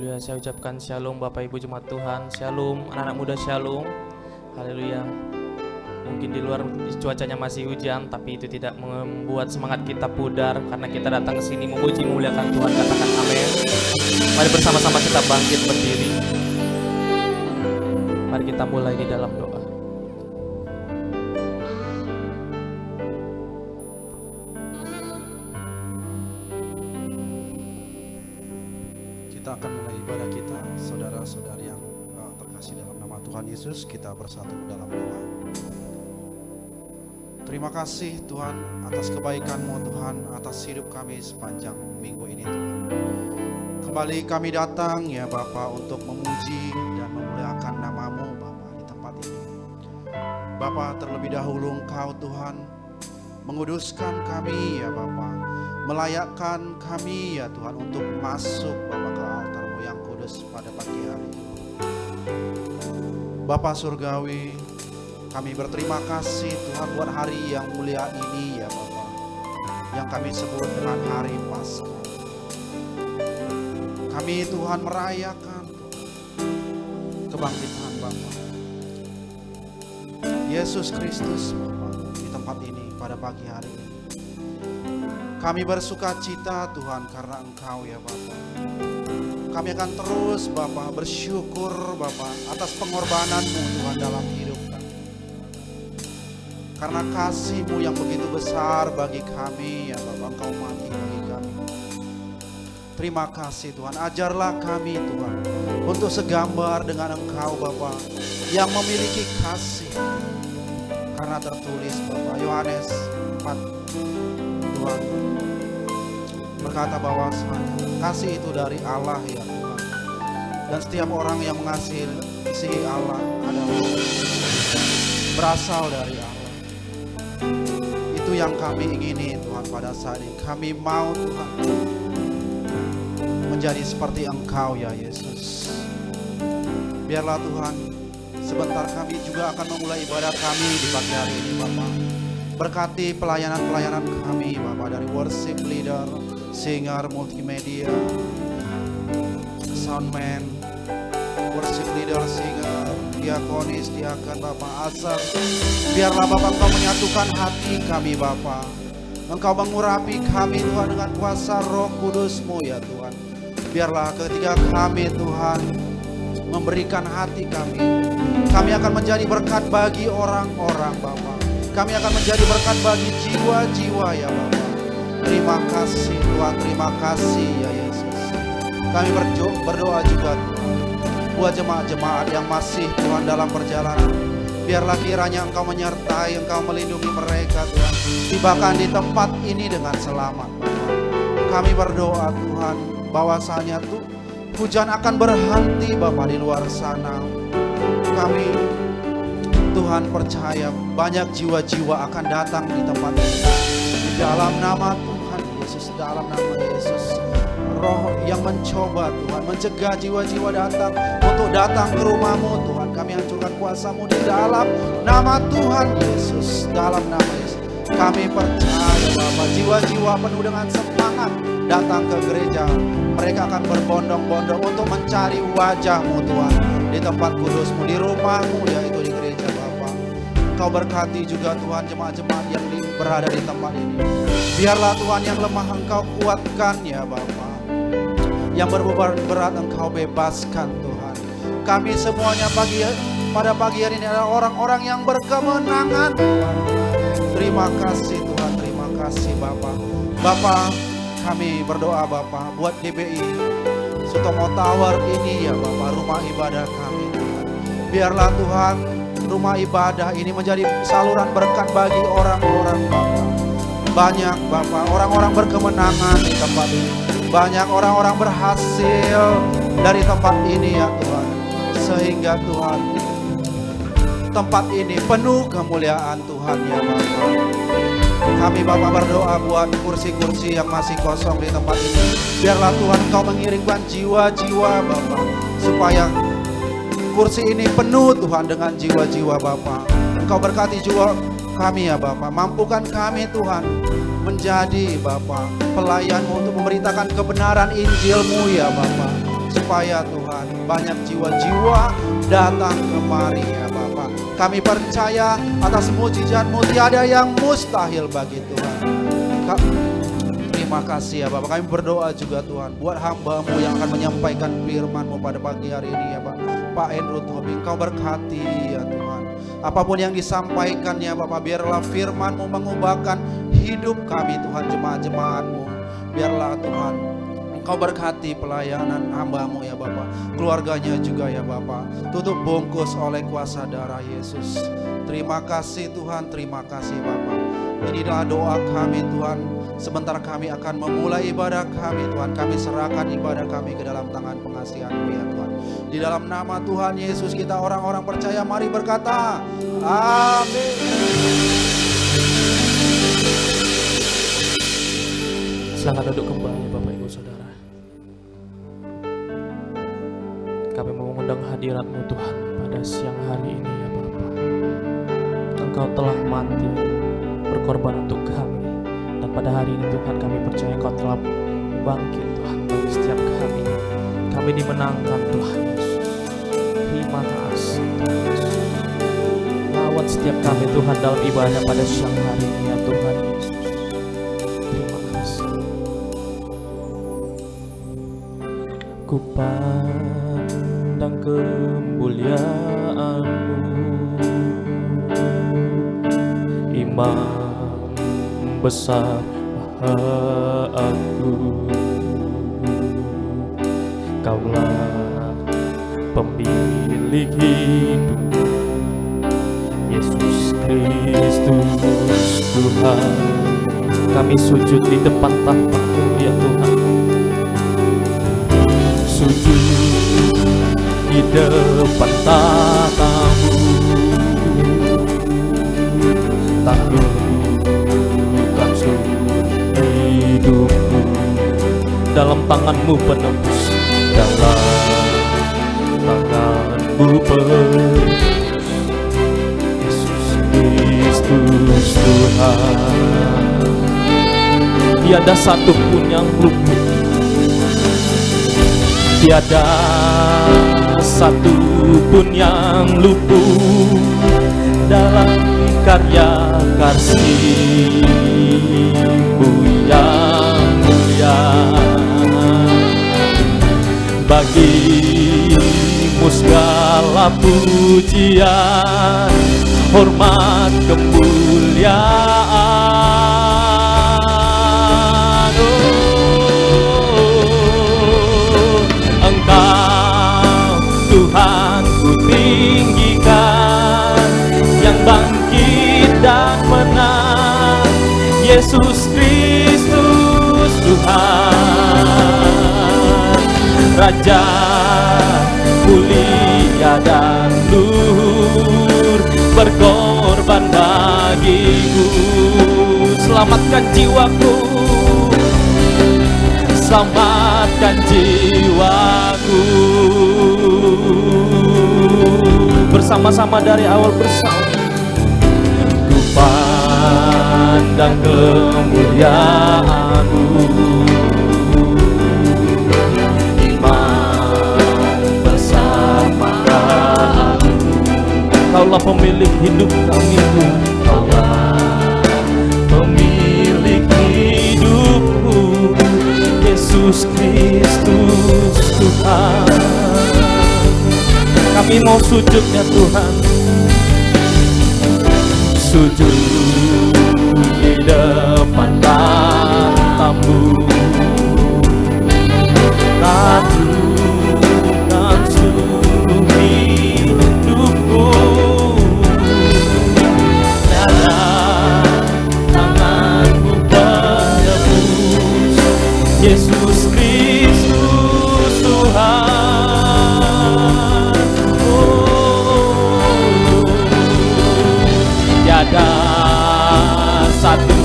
Haleluya, saya ucapkan shalom Bapak Ibu Jemaat Tuhan, shalom anak-anak muda, shalom. Haleluya. Mungkin di luar cuacanya masih hujan, tapi itu tidak membuat semangat kita pudar karena kita datang ke sini memuji memuliakan Tuhan. Katakan amin. Mari bersama-sama kita bangkit berdiri. Mari kita mulai di dalam doa. Kita akan mulai ibadah kita, saudara-saudari yang terkasih dalam nama Tuhan Yesus. Kita bersatu dalam doa. Terima kasih Tuhan atas kebaikan-Mu Tuhan, atas hidup kami sepanjang minggu ini Tuhan. Kembali kami datang ya Bapa untuk memuji dan memuliakan nama-Mu Bapa di tempat ini. Bapa, terlebih dahulu Engkau Tuhan menguduskan kami ya Bapa, melayakkan kami ya Tuhan untuk masuk Bapa ke altar-Mu yang kudus pada pagi hari ini. Bapa Surgawi, kami berterima kasih Tuhan buat hari yang mulia ini ya Bapa, yang kami sebut dengan hari Paskah. Kami Tuhan merayakan kebangkitan Bapa Yesus Kristus Bapa di tempat ini pada pagi hari ini. Kami bersuka cita Tuhan karena Engkau ya Bapa. Kami akan terus Bapa bersyukur Bapa atas pengorbanan-Mu Tuhan dalam hidup kami. Karena kasih-Mu yang begitu besar bagi kami ya Bapa, Engkau mati bagi kami. Terima kasih Tuhan, ajarlah kami Tuhan untuk segambar dengan Engkau Bapa yang memiliki kasih. Karena tertulis Bapa Yohanes 4 Tuhan berkata bahwa kasih itu dari Allah ya Tuhan. Dan setiap orang yang mengasihi Allah adalah berasal dari Allah. Itu yang kami ingini Tuhan pada saat ini. Kami mau Tuhan menjadi seperti Engkau ya Yesus. Biarlah Tuhan sebentar kami juga akan memulai ibadah kami di pagi hari ini Bapak. Berkati pelayanan-pelayanan kami Bapak, dari worship leader, singer, multimedia, soundman, worship leader, singer, diakonis, diakan Bapak, asar. Biarlah Bapak Engkau menyatukan hati kami Bapak. Engkau mengurapi kami Tuhan dengan kuasa Roh Kudus-Mu ya Tuhan. Biarlah ketika kami Tuhan memberikan hati kami akan menjadi berkat bagi orang-orang Bapak. Kami akan menjadi berkat bagi jiwa-jiwa ya Bapak. Terima kasih Tuhan, terima kasih ya Yesus. Kami berdoa juga Tuhan buat jemaat-jemaat yang masih Tuhan dalam perjalanan. Biarlah kiranya Engkau menyertai, Engkau melindungi mereka Tuhan. Tibakan di tempat ini dengan selamat Bapak. Kami berdoa Tuhan bahwasanya tuh hujan akan berhenti Bapak di luar sana. Kami Tuhan percaya banyak jiwa-jiwa akan datang di tempat ini. Di dalam nama Tuhan Yesus, dalam nama Yesus. Roh yang mencoba Tuhan, mencegah jiwa-jiwa datang untuk datang ke rumah-Mu Tuhan. Kami hancurkan kuasa-Mu di dalam nama Tuhan Yesus, dalam nama Yesus. Kami percaya Bapak, jiwa-jiwa penuh dengan semangat datang ke gereja. Mereka akan berbondong-bondong untuk mencari wajah-Mu Tuhan di tempat kudus-Mu, di rumah-Mu yaitu di gereja Bapak. Engkau berkati juga Tuhan jemaat-jemaat yang berada di tempat ini. Biarlah Tuhan yang lemah Engkau kuatkan ya Bapak. Yang berbeban berat Engkau bebaskan Tuhan. Kami semuanya pada pagi hari ini adalah orang-orang yang berkemenangan Tuhan. Terima kasih Tuhan, terima kasih Bapak. Bapak, kami berdoa Bapak buat GBI Sutomo Tower ini ya Bapak, rumah ibadah kami Tuhan. Biarlah Tuhan rumah ibadah ini menjadi saluran berkat bagi orang-orang Bapak. Banyak Bapak, orang-orang berkemenangan di tempat ini. Banyak orang-orang berhasil dari tempat ini ya Tuhan. Sehingga Tuhan tempat ini penuh kemuliaan Tuhan ya Bapak. Kami Bapak berdoa buat kursi-kursi yang masih kosong di tempat ini. Biarlah Tuhan Engkau mengirimkan jiwa-jiwa Bapak, supaya kursi ini penuh Tuhan dengan jiwa-jiwa Bapak. Engkau berkati juga kami ya Bapak. Mampukan kami Tuhan menjadi Bapak pelayan-Mu untuk memberitakan kebenaran Injil-Mu ya Bapak. supaya Tuhan banyak jiwa-jiwa datang kemari ya Bapak. Kami percaya atas mujizat-Mu tiada yang mustahil bagi Tuhan. Terima kasih ya Bapak. Kami berdoa juga Tuhan buat hamba-Mu yang akan menyampaikan firman-Mu pada pagi hari ini ya Pak Andrew Tobing. Kau berkati ya Tuhan. Apapun yang disampaikan ya Bapak, biarlah firman-Mu mengubahkan hidup kami Tuhan, jemaat-jemaat-Mu. Biarlah Tuhan Engkau berkati pelayanan hamba-Mu ya Bapak, keluarganya juga ya Bapak, tutup bungkus oleh kuasa darah Yesus. Terima kasih Tuhan, terima kasih Bapak. Inilah doa kami Tuhan. Sebentar kami akan memulai ibadah kami Tuhan. Kami serahkan ibadah kami ke dalam tangan pengasihan-Mu ya Tuhan. Di dalam nama Tuhan Yesus kita orang-orang percaya mari berkata amin. Silakan duduk kembali Bapak Ibu Saudara. Kami mengundang hadirat-Mu Tuhan pada siang hari ini ya Bapa. Engkau telah mati berkorban untuk kami, dan pada hari ini Tuhan kami percaya Engkau telah bangkit Tuhan bagi setiap kami. Kami dimenangkan Tuhan Yesus. Terima kasih Tuhan Yesus. Lawat setiap kami Tuhan dalam ibadah pada siang hari ini ya Tuhan Yesus. Terima kasih. Ku pandang kemuliaan-Mu, Imam besar aku. Kaulah pemilik hidup, Yesus Kristus Tuhan. Kami sujud di depan tahta-Mu ya Tuhan. Sujud di depan tahta-Mu, tangguhkan seluruh hidupku. Dalam tangan-Mu penebus, dalam tangan-Mu penebus, Yesus Kristus Tuhan. Tiada satu pun yang luput, tiada satu pun yang luput dalam karya kasih-Mu yang mulia. Bagi-Mu segala pujian, hormat, kemuliaan. Engkau Tuhan ku tinggikan, yang bangkit dan menang, Yesus Kristus Tuhan. Raja mulia dan luhur, berkorban bagiku. Selamatkan jiwaku, selamatkan jiwaku. Bersama-sama dari awal bersama. Ku pandang kemuliaan-Mu, Kaulah pemilik hidup kami Tuhan. Kaulah pemilik hidupku, Yesus Kristus Tuhan. Kami mau sujud ya Tuhan, sujud di depan tahta-Mu, tangguhkan seluruh hidupku. Yesus Kristus Tuhan. Tiada satu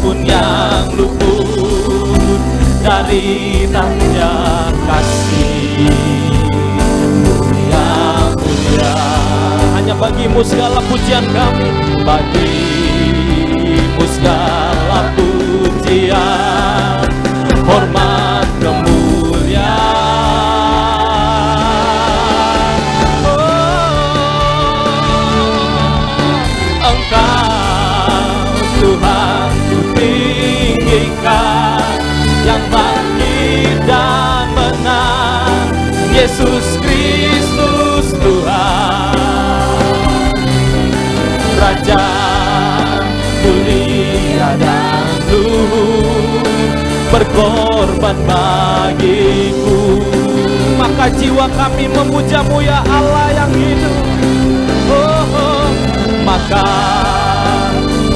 pun yang luput dari tanda kasih-Mu yang mulia. Hanya bagi-Mu segala pujian kami, bagi-Mu segala pujian, hormat, kemuliaan. Yesus Kristus Tuhan, Raja mulia dan luhur, berkorban bagiku. Maka jiwa kami memuja-Mu ya Allah yang hidup. Maka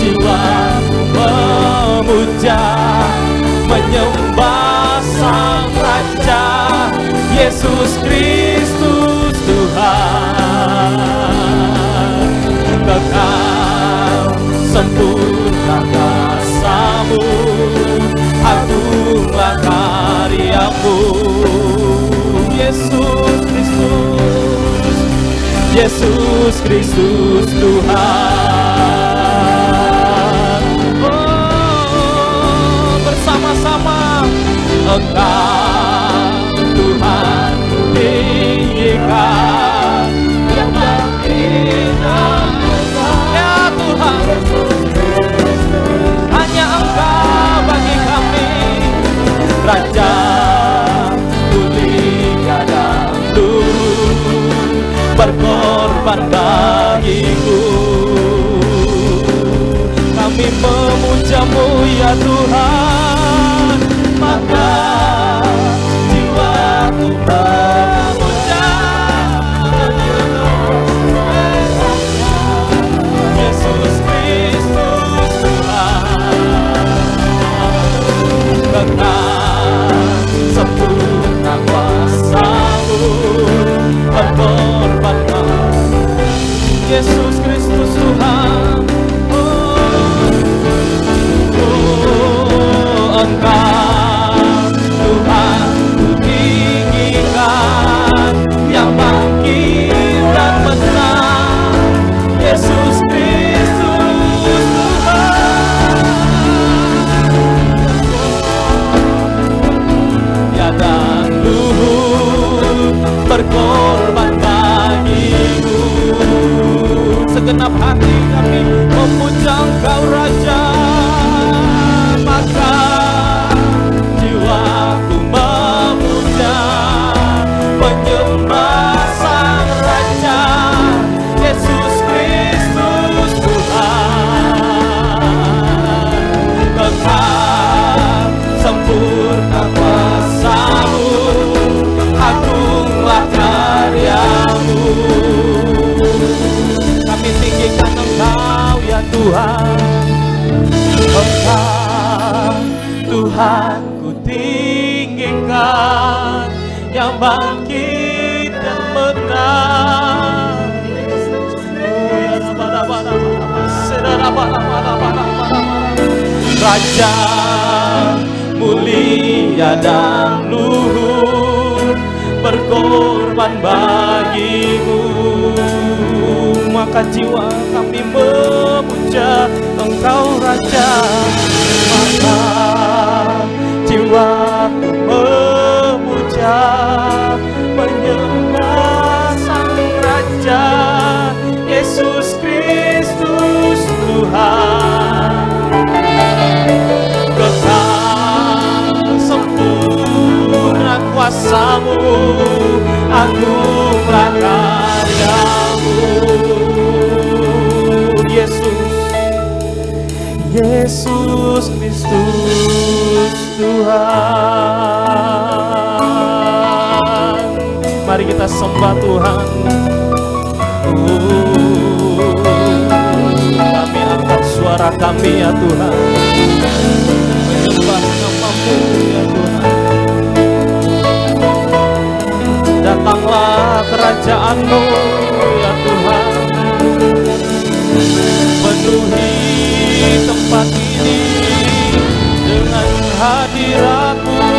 jiwa memuja, menyembah Sang Raja, Yesus Kristus Tuhan. Kekal sempurna kuasa-Mu, agunglah karya-Mu. Yesus Kristus, Yesus Kristus Tuhan. Bersama-sama Engkau Tuhan tinggikan, yang bangkit dan besar. Ya Tuhan, hanya Engkau bagi kami, Raja mulia dan luhur, berkorban bagiku. Kami memuja-Mu ya Tuhan, maka jiwaku memuja Yesus Kristus Tuhan. Kekal sempurna kuasa-Mu, berkorban Yesus Kristus Tuhan. Engkau Tuhan ku tinggikan, yang bangkit dan menang, Yesus Kristus Tuhan. Ya dan luhur, berkorban bagiku. Segenap hati kami memuja Engkau Raja, maka jiwaku memuja, menyembah Sang Raja, Yesus Kristus Tuhan. Kekal sempurna kuasa-Mu, agunglah karya-Mu. Kami tinggikan Engkau ya Tuhan. Engkau Tuhan ku tinggikan, yang bangkit dan menang. Raja mulia dan luhur, berkorban bagimu. Maka jiwa kami memuja Engkau Raja, maka jiwaku memuja, menyembah Sang Raja, Yesus Kristus Tuhan. Kekal sempurna kuasa-Mu, agunglah karya-Mu. Yesus Kristus Tuhan. Mari kita sembah Tuhan. Kami angkat suara kami ya Tuhan, menyembah nama-Mu ya Tuhan. Datanglah kerajaan-Mu ya Tuhan, penuhi tempat ini dengan hadirat-Mu.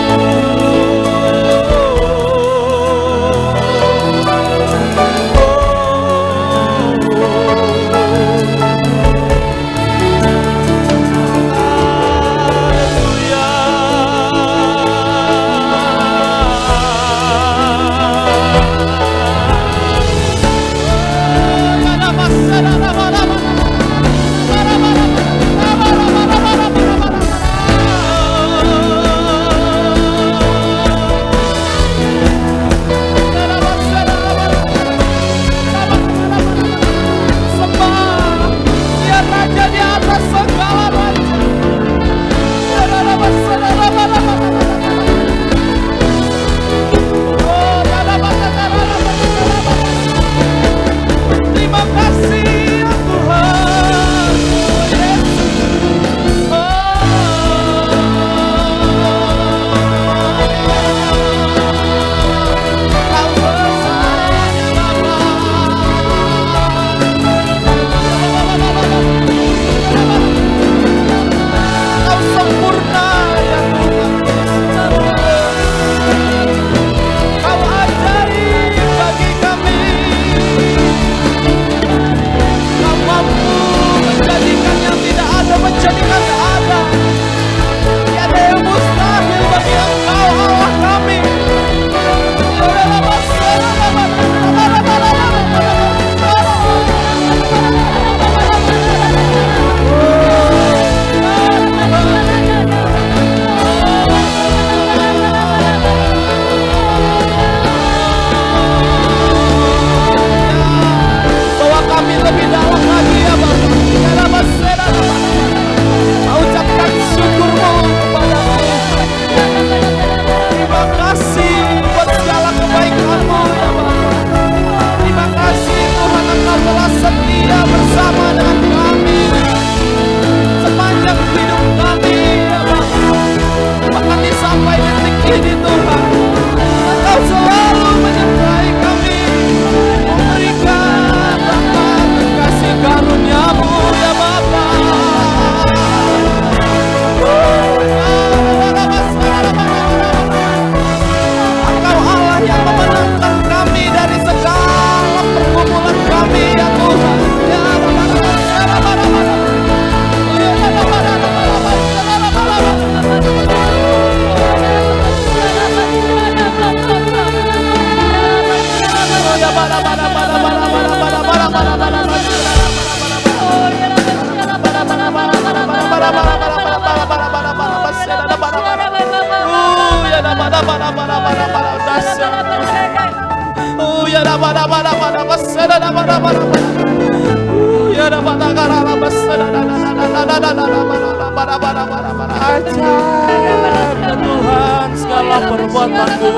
Ajar Tuhan segala perbuatanmu,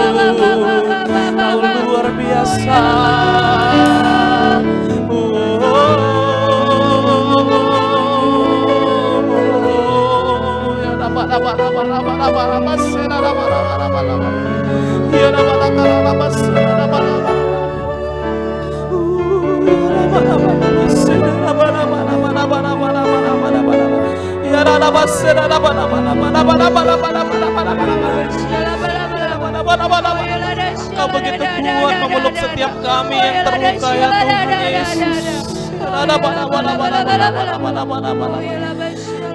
Kau luar biasa. Kau begitu kuat memeluk setiap kami yang terluka ya Tuhan Yesus.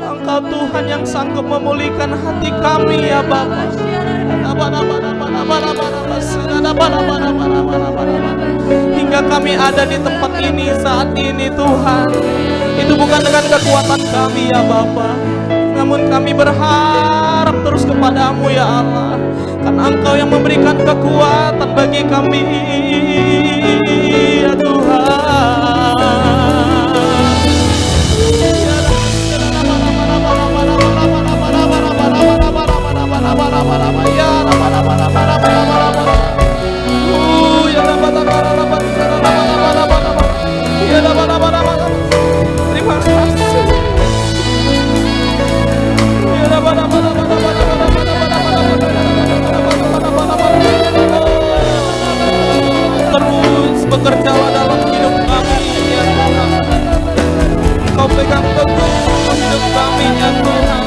Engkau Tuhan yang sanggup memulihkan hati kami ya Bapa. Hingga kami ada di tempat ini saat ini Tuhan, itu bukan dengan kekuatan kami ya Bapa, namun kami berharap terus kepadamu ya Allah, karena Engkau yang memberikan kekuatan bagi kami ya Tuhan. Terima kasih. Terus bekerjalah dalam hidup kami ya Tuhan. Kau pegang teguh hidup kami ya Tuhan.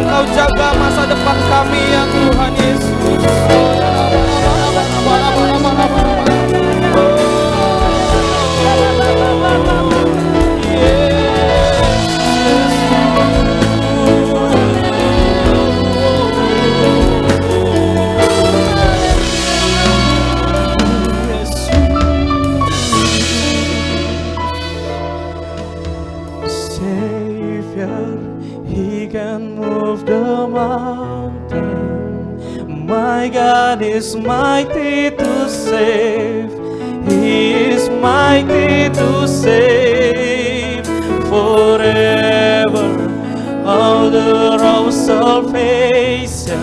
Kau jaga masa depan kami ya Tuhan Yesus. My God is mighty to save. He is mighty to save forever. Author of salvation,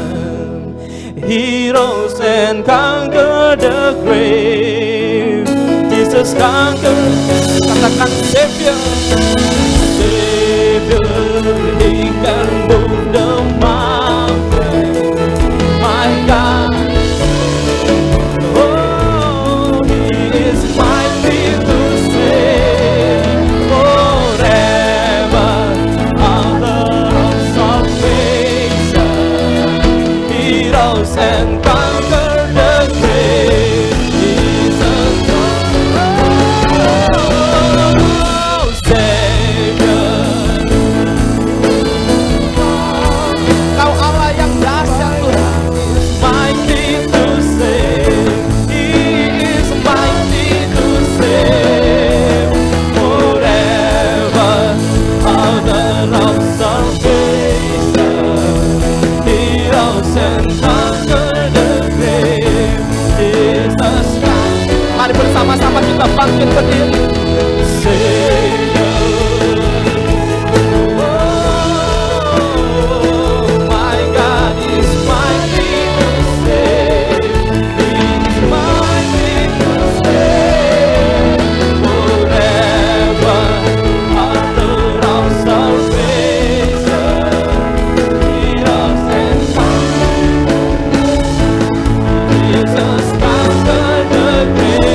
He rose and conquered the grave. Jesus conquered. Katakan Savior, Savior, He can move the mountain. My God, oh, He is mighty to save forever. Author of salvation, He rose and conquered the grave. Jesus, oh, Savior, Kau Allah yang dahsyat Tuhan. Mighty to save, He is mighty to save forever. Author of salvation, He rose and conquered the grave. Jesus, mari bersama-sama kita bangkit berdiri. Savior, oh, my God is mighty to save. He is mighty to save forever. Author of salvation, He rose and Jesus conquered the grave.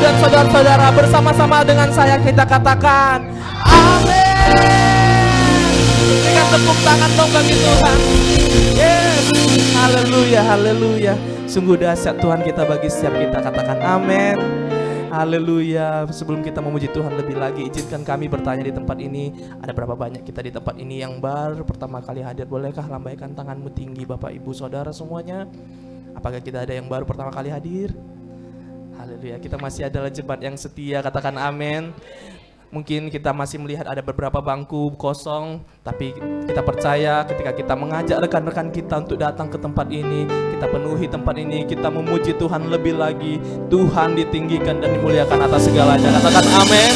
dan saudara-saudara bersama-sama dengan saya kita katakan amin. Berikan tepuk tangan dong bagi Tuhan. Yes, haleluya, haleluya. Sungguh dahsyat Tuhan kita bagi setiap kita, katakan amin. Haleluya. Sebelum kita memuji Tuhan lebih lagi, izinkan kami bertanya di tempat ini. Ada berapa banyak kita di tempat ini yang baru pertama kali hadir? Bolehkah lambaikan tanganmu tinggi Bapak Ibu Saudara semuanya? Apakah kita ada yang baru pertama kali hadir? Haleluya. Kita masih adalah jemaat yang setia, katakan amin. Mungkin kita masih melihat ada beberapa bangku kosong, tapi kita percaya ketika kita mengajak rekan-rekan kita untuk datang ke tempat ini, kita penuhi tempat ini, kita memuji Tuhan lebih lagi, Tuhan ditinggikan dan dimuliakan atas segalanya. Katakan amin.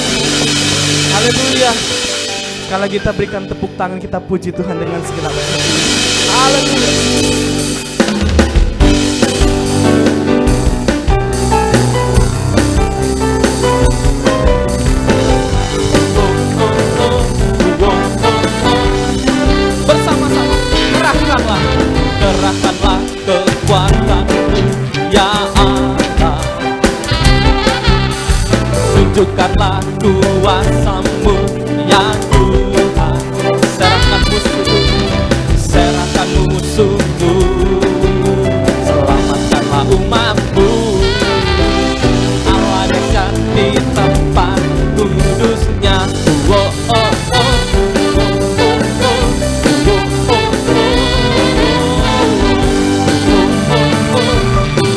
Haleluya. Sekali lagi kita berikan tepuk tangan, kita puji Tuhan dengan segenap hati. Haleluya. Kerahkanlah kekuatanmu ya Allah, tunjukkanlah kuasamu ya Tuhan. Serahkan musuhmu, selamatkanlah umatmu. Allah dahsyat di tempat kudusnya.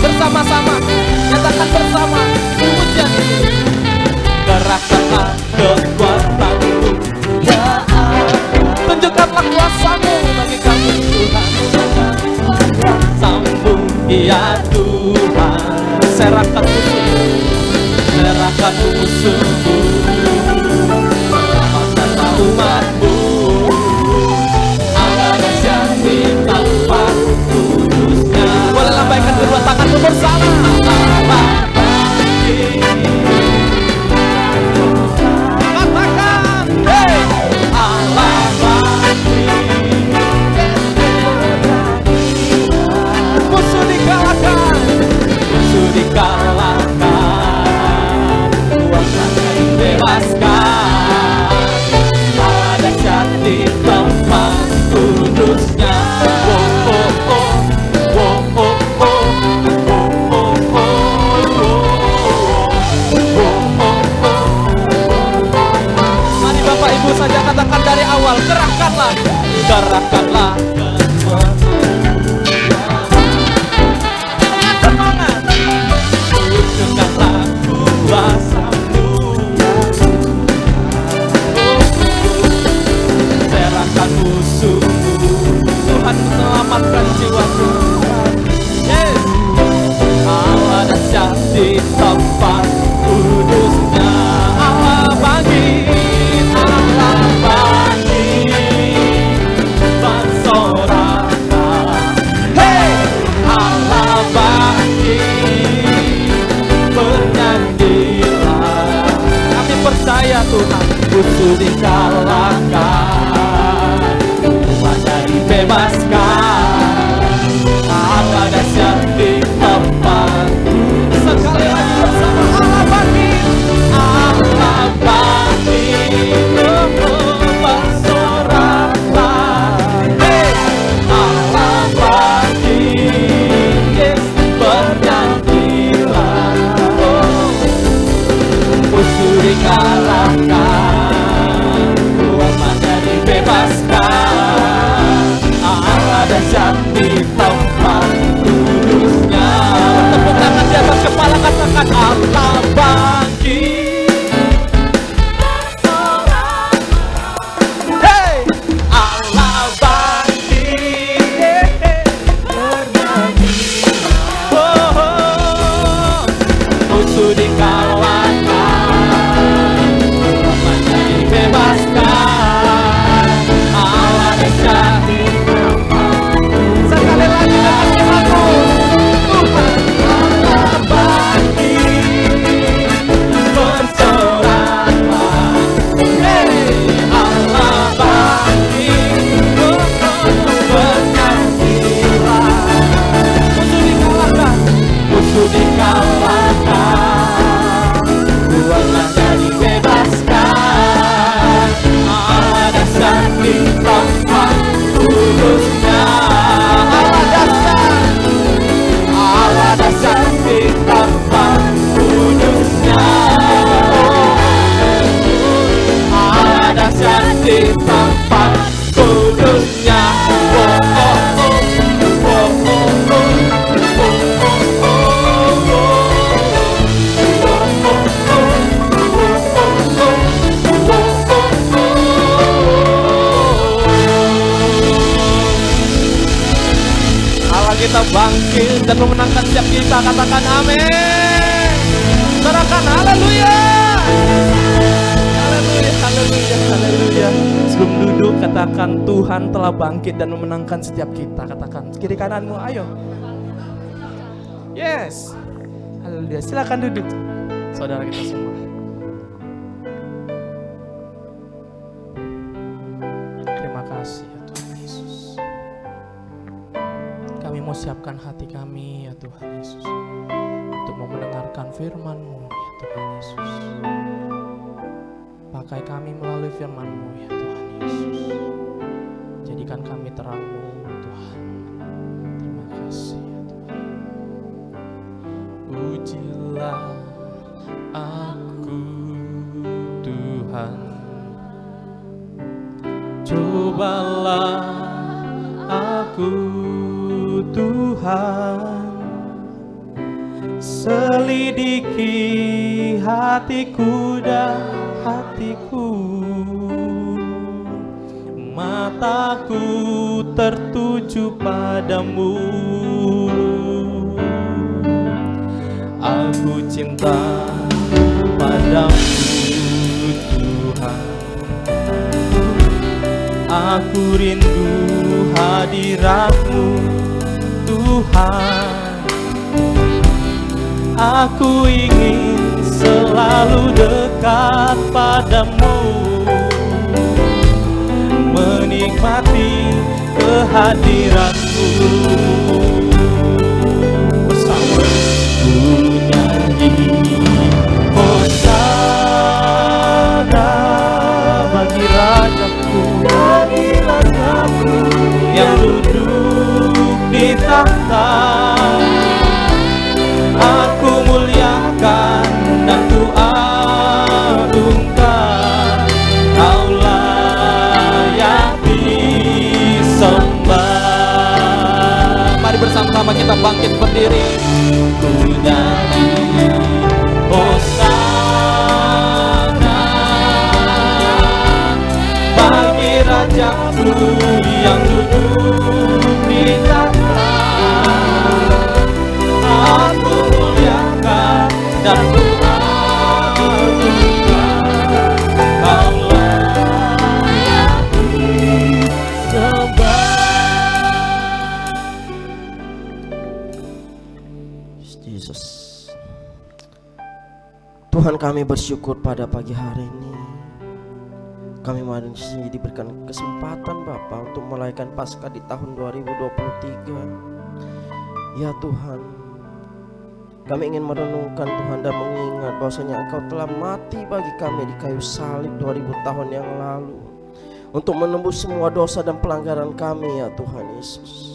Bersama-sama, nyatakan bersama pujian ini. Kerahkanlah kekuatanmu ya Allah, tunjukkanlah kuasamu bagi kami Tuhan. Sambung ya Tuhan, serahkan musuhmu, selamatkanlah umatmu. Allah dahsyat di tempat kudusnya. Boleh lambaikan kedua tanganmu bersama. Katakan, hey, Allah bagi. Musuh dikalahkan, kuasa dibebaskan. Allah dahsyat di tempat kudusnya. Mari Bapak Ibu saja katakan dari awal, kerahkanlah semangat, tunjukkanlah kuasamu, serahkan musuhmu, Tuhan selamatkan jiwaku. Yes, Allah dahsyat di tempat kudusnya. Allah bagi bersorak. Hey, Allah bagi bernyanyilah. Kami percaya Tuhan, musuh dikalahkan, kuasa dibebaskan. Allah dahsyat di tempat. Sekali lagi bersama, Allah bagi bersoraklah. Hey, Allah bagi, yes, bernyanyilah. Musuh dikalahkan, kuasa dibebaskan. Allah dahsyat di tempat kudusnya. Tepuk tangan di atas kepala, katakan Allah bagi. Hey, Allah bagi. Musuh dikalahkan, kuasa dibebaskan. Allah dahsyat di tempat. Sekali lagi dengan lagu Tuhan. Allah bagi bersoraklah. Hey, Allah bagi bernyanyilah. Musuh dikalahkan, dan memenangkan setiap kita. Katakan amin. Sorakan haleluya. Haleluya, haleluya, haleluya. Sebelum duduk katakan Tuhan telah bangkit dan memenangkan setiap kita. Katakan kiri kananmu, ayo. Yes. Haleluya. Silakan duduk, saudara kita semua. Terima kasih ya Tuhan Yesus. Kami mau siapkan hati kami ya Tuhan Yesus untuk mau mendengarkan firman-Mu ya Tuhan Yesus. Pakai kami melalui firman-Mu ya Tuhan Yesus. Jadikan kami terang-Mu Tuhan. Terima kasih ya Tuhan. Pujilah aku Tuhan, cobalah aku Tuhan, selidiki hatiku dan hatiku, mataku tertuju padamu. Aku cinta padamu Tuhan, aku rindu hadirat-Mu Tuhan. Aku ingin selalu dekat padamu, menikmati kehadiran-Mu. Bersama ku nyanyi Hosana bagi Rajaku, yang duduk di tahta. Aku muliakan dan ku agungkan, Kau layak disembah. Mari bersama-sama kita bangkit berdiri. Ku nyanyi Hosana bagi Rajaku yang duduk di tahta. Aku muliakan dan ku agungkan, Kau layak disembah. Yesus. Tuhan, kami bersyukur pada pagi hari ini. Kami masih diberikan kesempatan Bapa untuk merayakan Paskah di tahun 2023. Ya Tuhan, kami ingin merenungkan Tuhan dan mengingat bahwasanya Engkau telah mati bagi kami di kayu salib 2000 tahun yang lalu untuk menembus semua dosa dan pelanggaran kami ya Tuhan Yesus.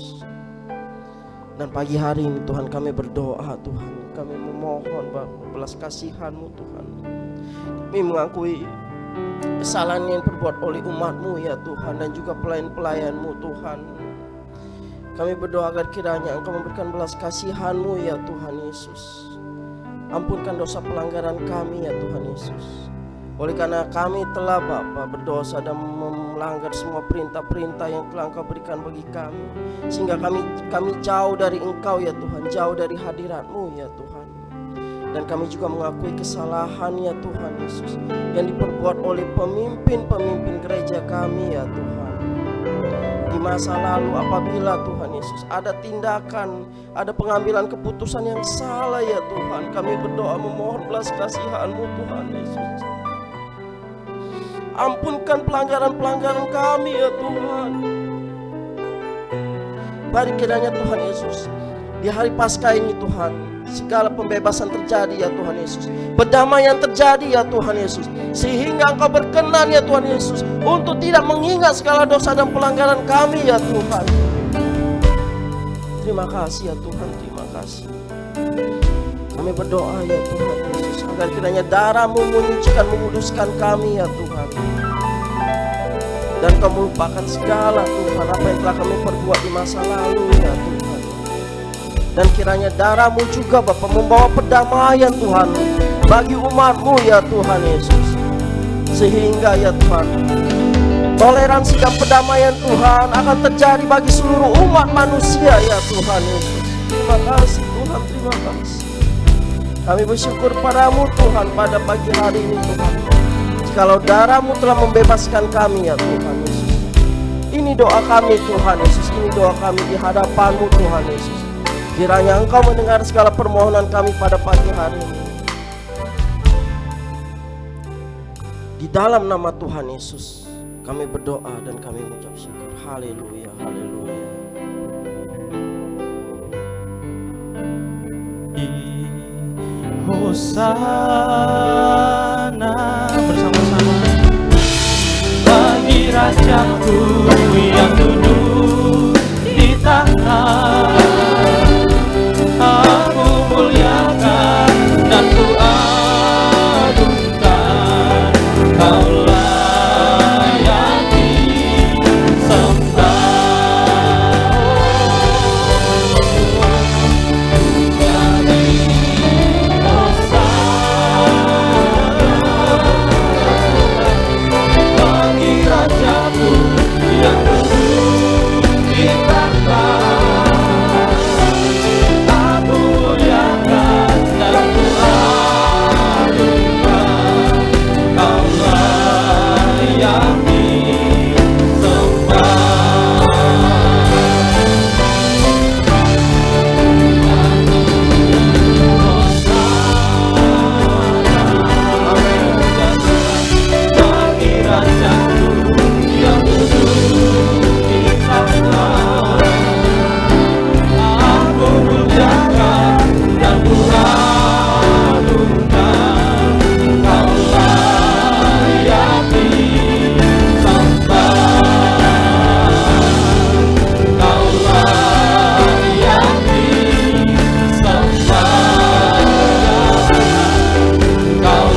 Dan pagi hari ini Tuhan kami berdoa Tuhan, kami memohon belas kasihan-Mu Tuhan. Kami mengakui kesalahan yang diperbuat oleh umat-Mu ya Tuhan, dan juga pelayan-pelayan-Mu Tuhan. Kami berdoa agar kiranya Engkau memberikan belas kasihan-Mu ya Tuhan Yesus. Ampunkan dosa pelanggaran kami ya Tuhan Yesus. Oleh karena kami telah Bapa berdosa dan melanggar semua perintah-perintah yang telah Engkau berikan bagi kami, sehingga kami jauh dari Engkau ya Tuhan, jauh dari hadirat-Mu ya Tuhan. Dan kami juga mengakui kesalahan ya Tuhan Yesus yang diperbuat oleh pemimpin-pemimpin gereja kami ya Tuhan. Di masa lalu apabila Tuhan Yesus ada tindakan, ada pengambilan keputusan yang salah ya Tuhan, kami berdoa memohon belas kasihan-Mu Tuhan Yesus. Ampunkan pelanggaran-pelanggaran kami ya Tuhan. Bari kiranya Tuhan Yesus, di hari Paskah ini Tuhan, segala pembebasan terjadi ya Tuhan Yesus, perdamaian terjadi ya Tuhan Yesus, sehingga Engkau berkenan ya Tuhan Yesus untuk tidak mengingat segala dosa dan pelanggaran kami ya Tuhan. Terima kasih ya Tuhan, terima kasih. Kami berdoa ya Tuhan Yesus, agar kiranya darah-Mu menyucikan, menguduskan kami ya Tuhan, dan Kau melupakan segala Tuhan apa yang telah kami perbuat di masa lalu ya Tuhan. Dan kiranya darah-Mu juga Bapa membawa perdamaian Tuhan bagi umat-Mu ya Tuhan Yesus, sehingga ya Tuhan toleransi dan perdamaian Tuhan akan terjadi bagi seluruh umat manusia ya Tuhan Yesus. terima kasih Tuhan, terima kasih. Kami bersyukur padamu Tuhan pada pagi hari ini Tuhan. Jikalau darah-Mu telah membebaskan kami ya Tuhan Yesus. Ini doa kami Tuhan Yesus, ini doa kami di hadapan-Mu Tuhan Yesus. Kiranya Engkau mendengar segala permohonan kami pada pagi hari ini. Di dalam nama Tuhan Yesus kami berdoa dan kami mengucap syukur. Haleluya, haleluya. Hosana bersama-sama bagi Rajaku yang duduk di tahta. Aku muliakan dan ku agungkan, Kau layani sembah. Bagi Rajaku yang duduk di tahta, aku muliakan dan ku agungkan, Kau layani sembah. Bagi Rajaku yang duduk di tahta, aku muliakan dan ku agungkan, Kau layani sembah. Kau layani sembah. Kau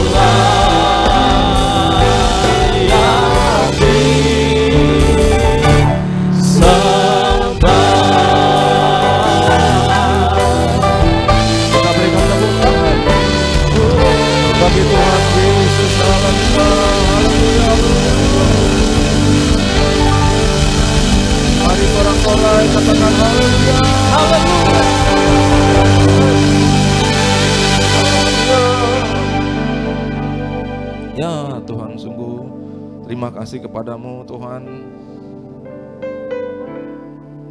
Kita berikan tepuk tangan bagi Tuhan Yesus. Haleluya. Mari sorak-sorai katakan haleluya. Ya Tuhan, sungguh terima kasih kepadamu Tuhan.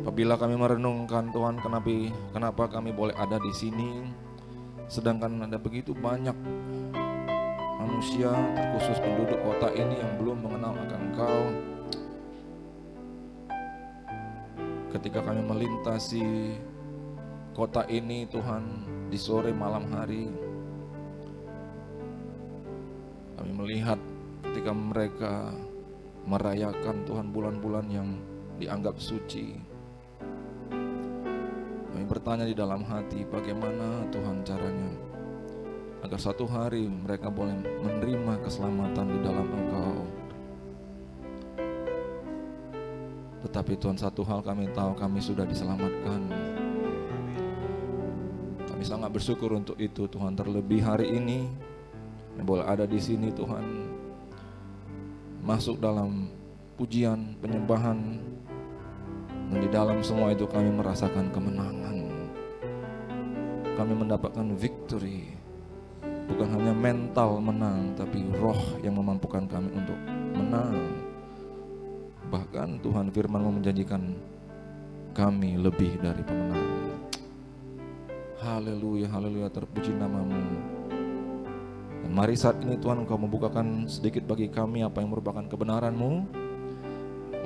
Apabila kami merenungkan Tuhan, kenapa kami boleh ada di sini, sedangkan ada begitu banyak manusia, terkhusus penduduk kota ini yang belum mengenal akan Engkau. Ketika kami melintasi kota ini Tuhan, di sore malam hari, kami melihat ketika mereka merayakan Tuhan bulan-bulan yang dianggap suci. Kami bertanya di dalam hati, bagaimana Tuhan caranya agar satu hari mereka boleh menerima keselamatan di dalam Engkau. Tetapi Tuhan, satu hal kami tahu, kami sudah diselamatkan. Kami sangat bersyukur untuk itu Tuhan. Terlebih hari ini kami boleh ada di sini Tuhan, masuk dalam pujian, penyembahan, dan di dalam semua itu kami merasakan kemenangan. Kami mendapatkan victory. Bukan hanya mental menang, tapi roh yang memampukan kami untuk menang. Bahkan Tuhan firman-Mu menjanjikan kami lebih dari pemenang. Haleluya, haleluya, terpuji nama-Mu. Dan mari saat ini Tuhan, Engkau membukakan sedikit bagi kami apa yang merupakan kebenaran-Mu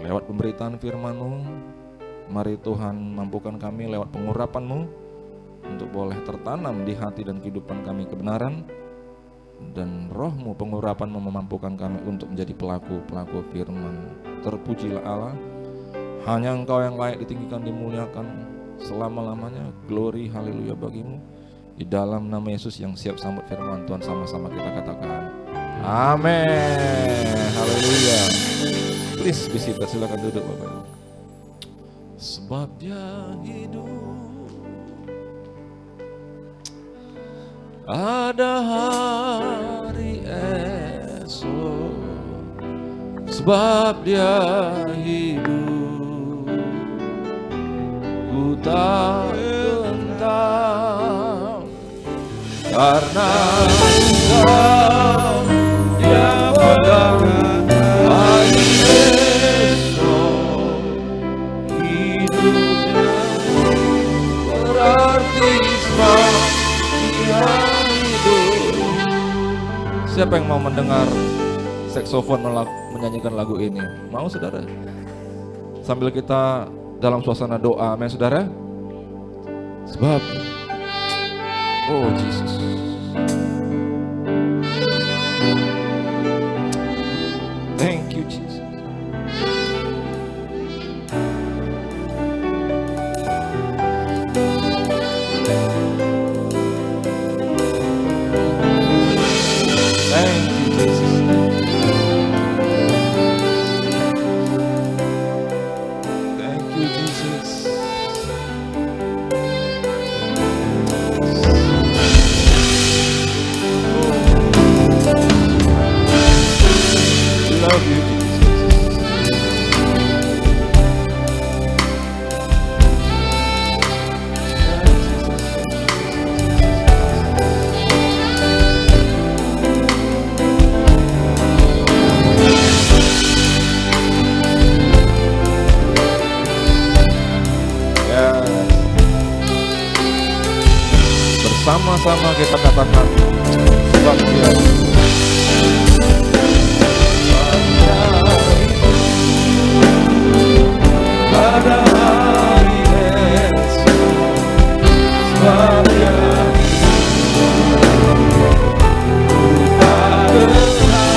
lewat pemberitaan firman-Mu. Mari Tuhan, mampukan kami lewat pengurapan-Mu untuk boleh tertanam di hati dan kehidupan kami kebenaran, dan Roh-Mu, pengurapan-Mu memampukan kami untuk menjadi pelaku-pelaku firman. Terpujilah Allah, hanya Engkau yang layak ditinggikan, dimuliakan selama-lamanya. Glory, haleluya bagimu. Di dalam nama Yesus yang siap sambut firman Tuhan, sama-sama kita katakan amin. Haleluya. Please visitor, silakan duduk Bapak Ibu. Sebab Dia hidup, ada hari esok. Sebab Dia hidup, ku tak gentar. karena Engkau yang pegangan hari esok hidupnya berarti sepanjang hidup. Siapa yang mau mendengar saksofon menyanyikan lagu ini? Mau saudara? Sambil kita dalam suasana doa, amin saudara. Sebab oh Jesus, thank you Jesus. Thank you Jesus. Thank you Jesus. Love you, Jesus. Ya. Bersama-sama kita katakan sebab Dia pada hari esok, sebab Dia tak berharap, karena Ku tahu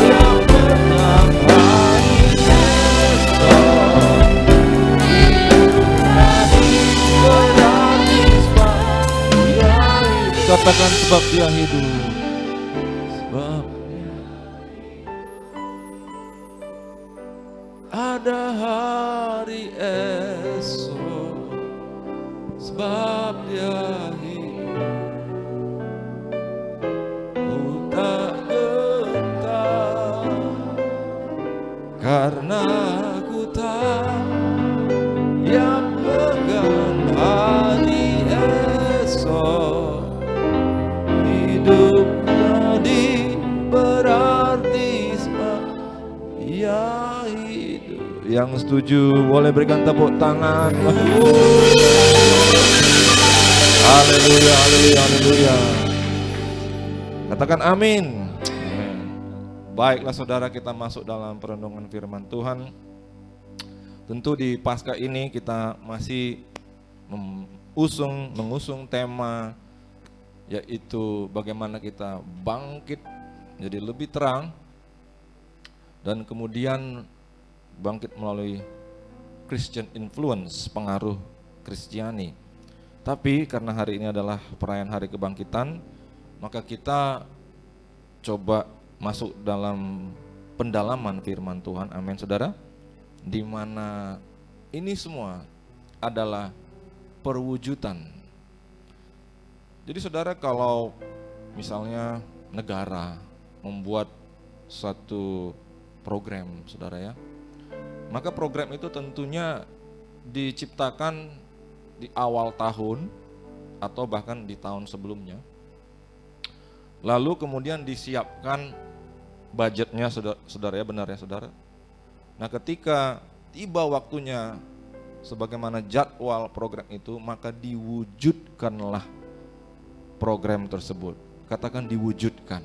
yang menang hari esok, berarti sebab Dia hidup. Katakan sebab Dia hidup. Sebab ada hari esok, sebab Dia hidup. Ku tak gentar, karena Ku tahu yang pegang hari esok hidup jadi berarti sebab Ia hidup. Yang setuju boleh berikan tepuk tangan. Haleluya, haleluya, haleluya. Katakan amin. Amin. Baiklah saudara, kita masuk dalam perenungan firman Tuhan. Tentu di Paskah ini kita masih mengusung tema, yaitu bagaimana kita bangkit jadi lebih terang dan kemudian bangkit melalui Christian influence, pengaruh Kristiani. Tapi karena hari ini adalah perayaan hari kebangkitan, maka kita coba masuk dalam pendalaman firman Tuhan, amin saudara, di mana ini semua adalah perwujudan. Jadi saudara, kalau misalnya negara membuat suatu program saudara ya, maka program itu tentunya diciptakan di awal tahun atau bahkan di tahun sebelumnya. Lalu kemudian disiapkan budgetnya saudara ya, benar ya saudara. Nah ketika tiba waktunya sebagaimana jadwal program itu, maka diwujudkanlah program tersebut. Katakan diwujudkan.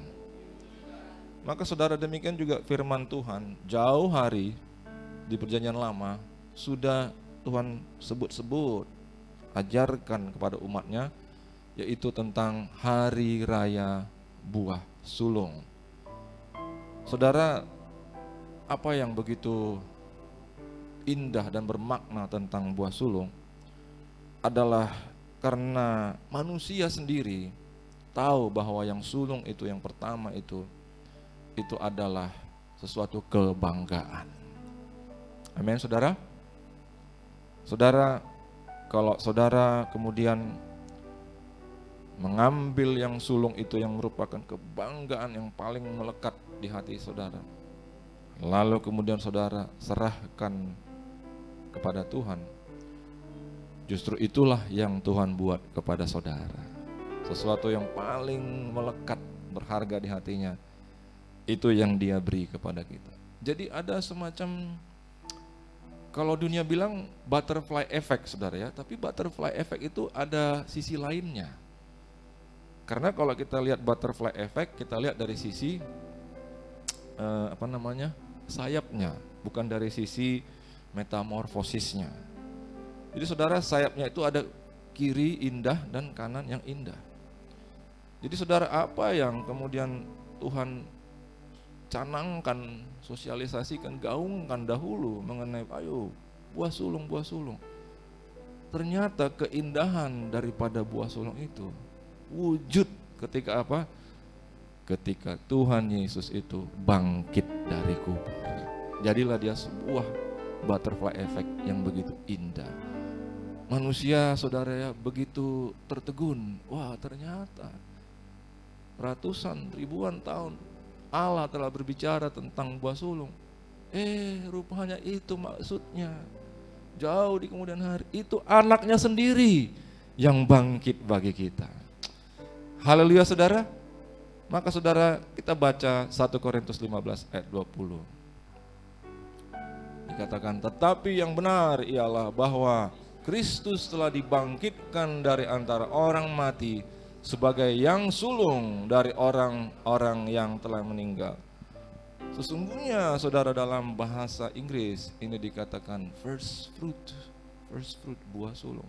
Maka saudara, demikian juga firman Tuhan jauh hari di perjanjian lama sudah Tuhan sebut-sebut, ajarkan kepada umatnya, yaitu tentang hari raya buah sulung. Saudara, apa yang begitu indah dan bermakna tentang buah sulung adalah karena manusia sendiri tahu bahwa yang sulung itu, yang pertama itu adalah sesuatu kebanggaan. Amin saudara. Saudara, kalau saudara kemudian mengambil yang sulung itu yang merupakan kebanggaan yang paling melekat di hati saudara, lalu kemudian saudara serahkan kepada Tuhan, Justru itulah yang Tuhan buat kepada saudara. Sesuatu yang paling melekat, berharga di hatinya, itu yang Dia beri kepada kita. Jadi ada semacam, kalau dunia bilang butterfly effect, saudara ya, tapi butterfly effect itu ada sisi lainnya. Karena kalau kita lihat butterfly effect, kita lihat dari sisi sayapnya, bukan dari sisi metamorfosisnya. Jadi saudara, sayapnya itu ada kiri indah dan kanan yang indah. Jadi saudara, apa yang kemudian Tuhan canangkan, sosialisasikan, gaungkan dahulu mengenai ayo buah sulung, buah sulung. Ternyata keindahan daripada buah sulung itu wujud ketika apa? Ketika Tuhan Yesus itu bangkit dari kubur. Jadilah Dia sebuah butterfly effect yang begitu indah. Manusia, saudara ya, begitu tertegun. Wah, ternyata ratusan ribuan tahun Allah telah berbicara tentang buah sulung. Rupanya itu maksudnya. Jauh di kemudian hari itu anaknya sendiri yang bangkit bagi kita. Haleluya saudara. Maka saudara, kita baca 1 Korintus 15 ayat 20. Dikatakan, tetapi yang benar ialah bahwa Kristus telah dibangkitkan dari antara orang mati sebagai yang sulung dari orang-orang yang telah meninggal. Sesungguhnya saudara, dalam bahasa Inggris ini dikatakan first fruit, buah sulung.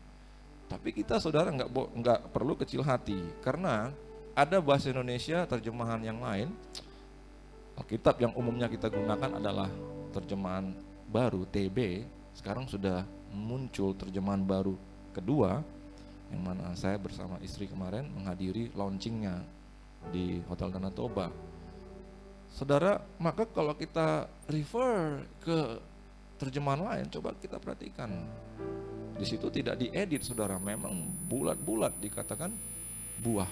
Tapi kita saudara nggak perlu kecil hati, karena ada bahasa Indonesia terjemahan yang lain. Alkitab yang umumnya kita gunakan adalah terjemahan baru TB. Sekarang sudah muncul terjemahan baru kedua, yang mana saya bersama istri kemarin menghadiri launchingnya di Hotel Danau Toba. Saudara, maka kalau kita refer ke terjemahan lain, coba kita perhatikan. Di situ tidak diedit saudara, memang bulat-bulat dikatakan buah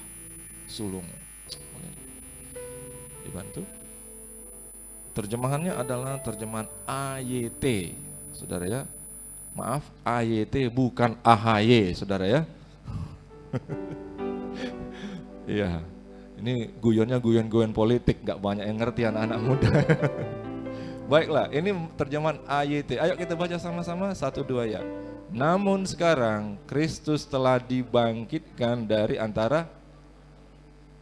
sulung. Dibantu. Terjemahannya adalah terjemahan AYT, saudara ya. Maaf, AYT bukan AHY, saudara ya. Iya, ini guyonnya guyon politik, gak banyak yang ngerti anak-anak muda. Baiklah, ini terjemahan AYT. Ayo kita baca sama-sama, 1, 2 ya. Namun sekarang Kristus telah dibangkitkan dari antara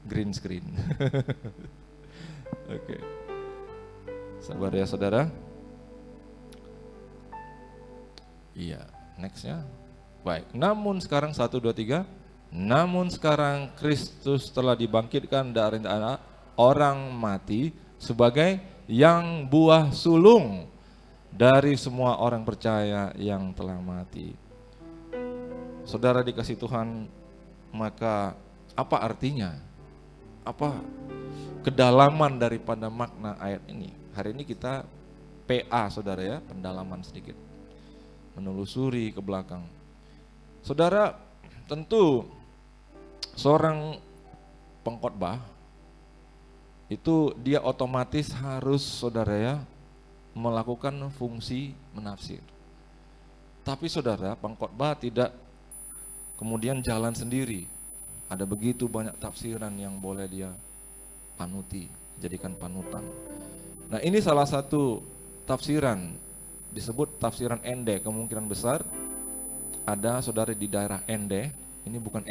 green screen. Oke. Sabar ya saudara. Iya, nextnya. Baik, namun sekarang 1, 2, 3. Namun sekarang Kristus telah dibangkitkan dari antara orang mati sebagai yang buah sulung dari semua orang percaya yang telah mati. Saudara dikasih Tuhan, maka apa artinya? Apa kedalaman daripada makna ayat ini? Hari ini kita PA saudara ya, pendalaman sedikit, menelusuri ke belakang. Saudara, tentu seorang pengkhotbah itu dia otomatis harus saudara ya melakukan fungsi menafsir. Tapi saudara, pengkhotbah tidak kemudian jalan sendiri. Ada begitu banyak tafsiran yang boleh dia panuti, jadikan panutan. Nah, ini salah satu tafsiran, disebut tafsiran Ende. Kemungkinan besar ada saudara di daerah Ende. Ini bukan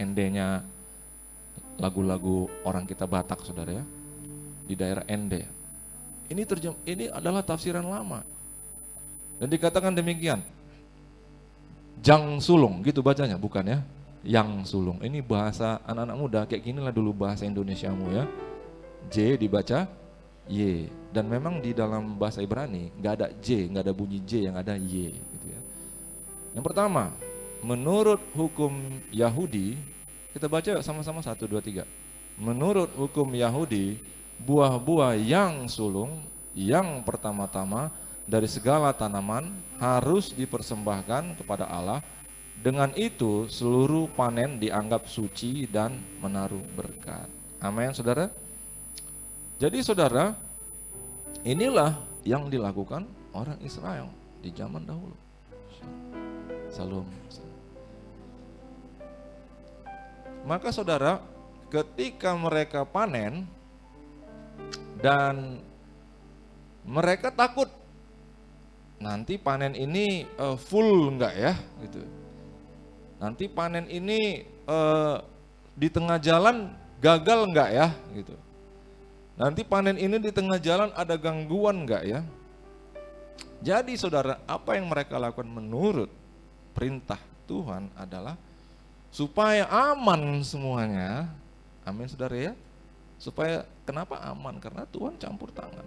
Endenya lagu-lagu orang kita Batak saudara ya. Di daerah Ende. Ini adalah tafsiran lama. Dan dikatakan demikian. Jang sulung gitu bacanya, bukan ya? Yang sulung. Ini bahasa anak-anak muda, kayak ginilah dulu bahasa Indonesiamu ya. J dibaca Y. Dan memang di dalam bahasa Ibrani nggak ada J, nggak ada bunyi J, yang ada Y gitu ya. Yang pertama, menurut hukum Yahudi, kita baca sama-sama 1, 2, 3. Menurut hukum Yahudi, buah-buah yang sulung yang pertama-tama dari segala tanaman harus dipersembahkan kepada Allah. Dengan itu seluruh panen dianggap suci dan menaruh berkat. Amin saudara. Jadi saudara, inilah yang dilakukan orang Israel di zaman dahulu. 1, Salum. Maka saudara, ketika mereka panen dan mereka takut nanti panen ini full enggak ya gitu. Nanti panen ini di tengah jalan gagal enggak ya gitu. Nanti panen ini di tengah jalan ada gangguan enggak ya. Jadi saudara, apa yang mereka lakukan menurut perintah Tuhan adalah supaya aman semuanya. Amin saudara ya. Supaya kenapa aman? Karena Tuhan campur tangan.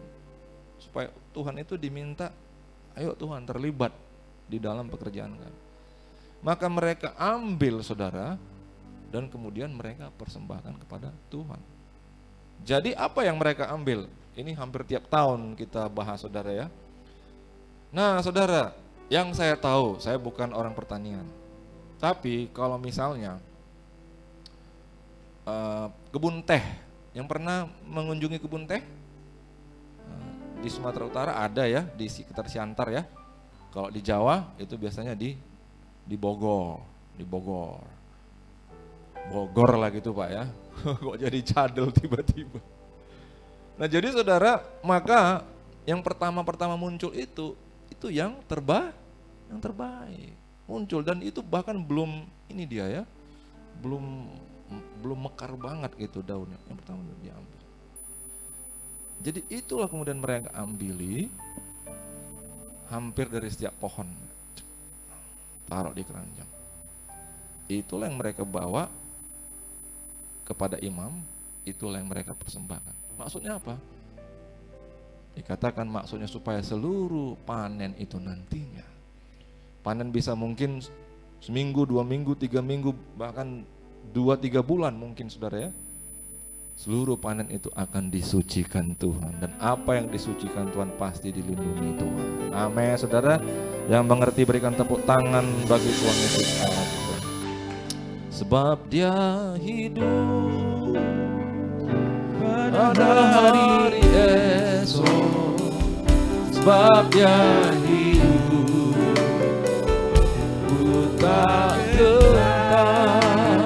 Supaya Tuhan itu diminta, ayo Tuhan terlibat di dalam pekerjaan kami. Maka mereka ambil saudara, dan kemudian mereka persembahkan kepada Tuhan. Jadi apa yang mereka ambil? Ini hampir tiap tahun kita bahas saudara ya. Nah saudara, yang saya tahu, saya bukan orang pertanian. Tapi kalau misalnya kebun teh, yang pernah mengunjungi kebun teh di Sumatera Utara ada ya, di sekitar Siantar ya. Kalau di Jawa itu biasanya di Bogor, Bogor lah gitu Pak ya. Kok jadi cadel tiba-tiba. Nah jadi saudara, maka yang pertama muncul itu yang terbaik muncul, dan itu bahkan belum ini dia ya, belum mekar banget gitu daunnya, yang pertama diambil. Jadi itulah kemudian mereka ambili hampir dari setiap pohon, taruh di keranjang. Itulah yang mereka bawa kepada imam, itulah yang mereka persembahkan. Maksudnya apa? Dikatakan maksudnya supaya seluruh panen itu nantinya, panen bisa mungkin seminggu, 2 minggu, 3 minggu, bahkan 2-3 bulan mungkin saudara ya. Seluruh panen itu akan disucikan Tuhan, dan apa yang disucikan Tuhan pasti dilindungi Tuhan. Amin saudara. Yang mengerti berikan tepuk tangan bagi Tuhan Yesus Allah kita. Sebab Dia hidup pada hari esok, sebab Dia hidup, ku tak gentar,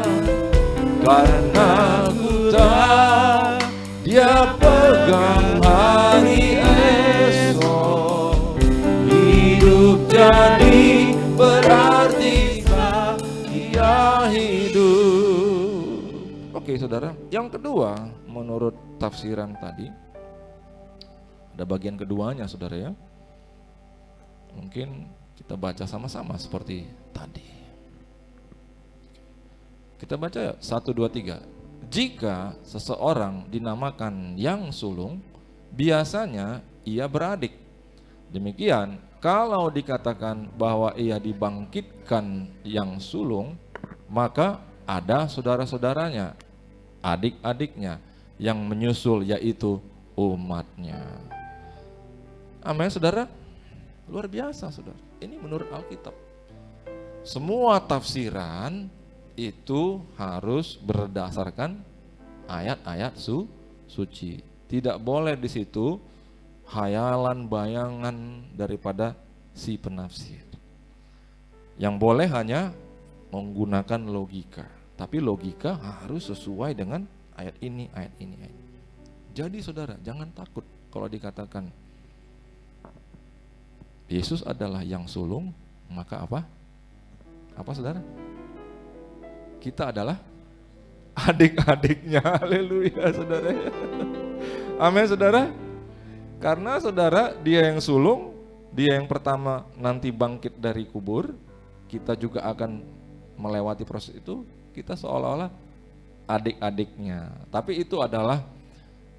karena ku tahu Dia pegang hari esok. Hidup jadi berarti Dia hidup. Oke saudara, yang kedua menurut tafsiran tadi, ada bagian keduanya saudara ya. Mungkin kita baca sama-sama seperti tadi. Kita baca ya, 1, 2, 3. Jika seseorang dinamakan yang sulung, biasanya ia beradik. Demikian, kalau dikatakan bahwa ia dibangkitkan yang sulung, maka ada saudara-saudaranya, adik-adiknya yang menyusul, yaitu umatnya. Amin saudara. Luar biasa saudara. Ini menurut Alkitab. Semua tafsiran itu harus berdasarkan ayat-ayat suci. Tidak boleh di situ hayalan bayangan daripada si penafsir. Yang boleh hanya menggunakan logika. Tapi logika harus sesuai dengan ayat ini, ayat ini, ayat ini. Jadi saudara, jangan takut kalau dikatakan Yesus adalah yang sulung, maka apa? Apa saudara? Kita adalah adik-adiknya. Haleluya saudara. Amin saudara. Karena saudara, dia yang sulung, dia yang pertama nanti bangkit dari kubur, kita juga akan melewati proses itu, kita seolah-olah adik-adiknya. Tapi itu adalah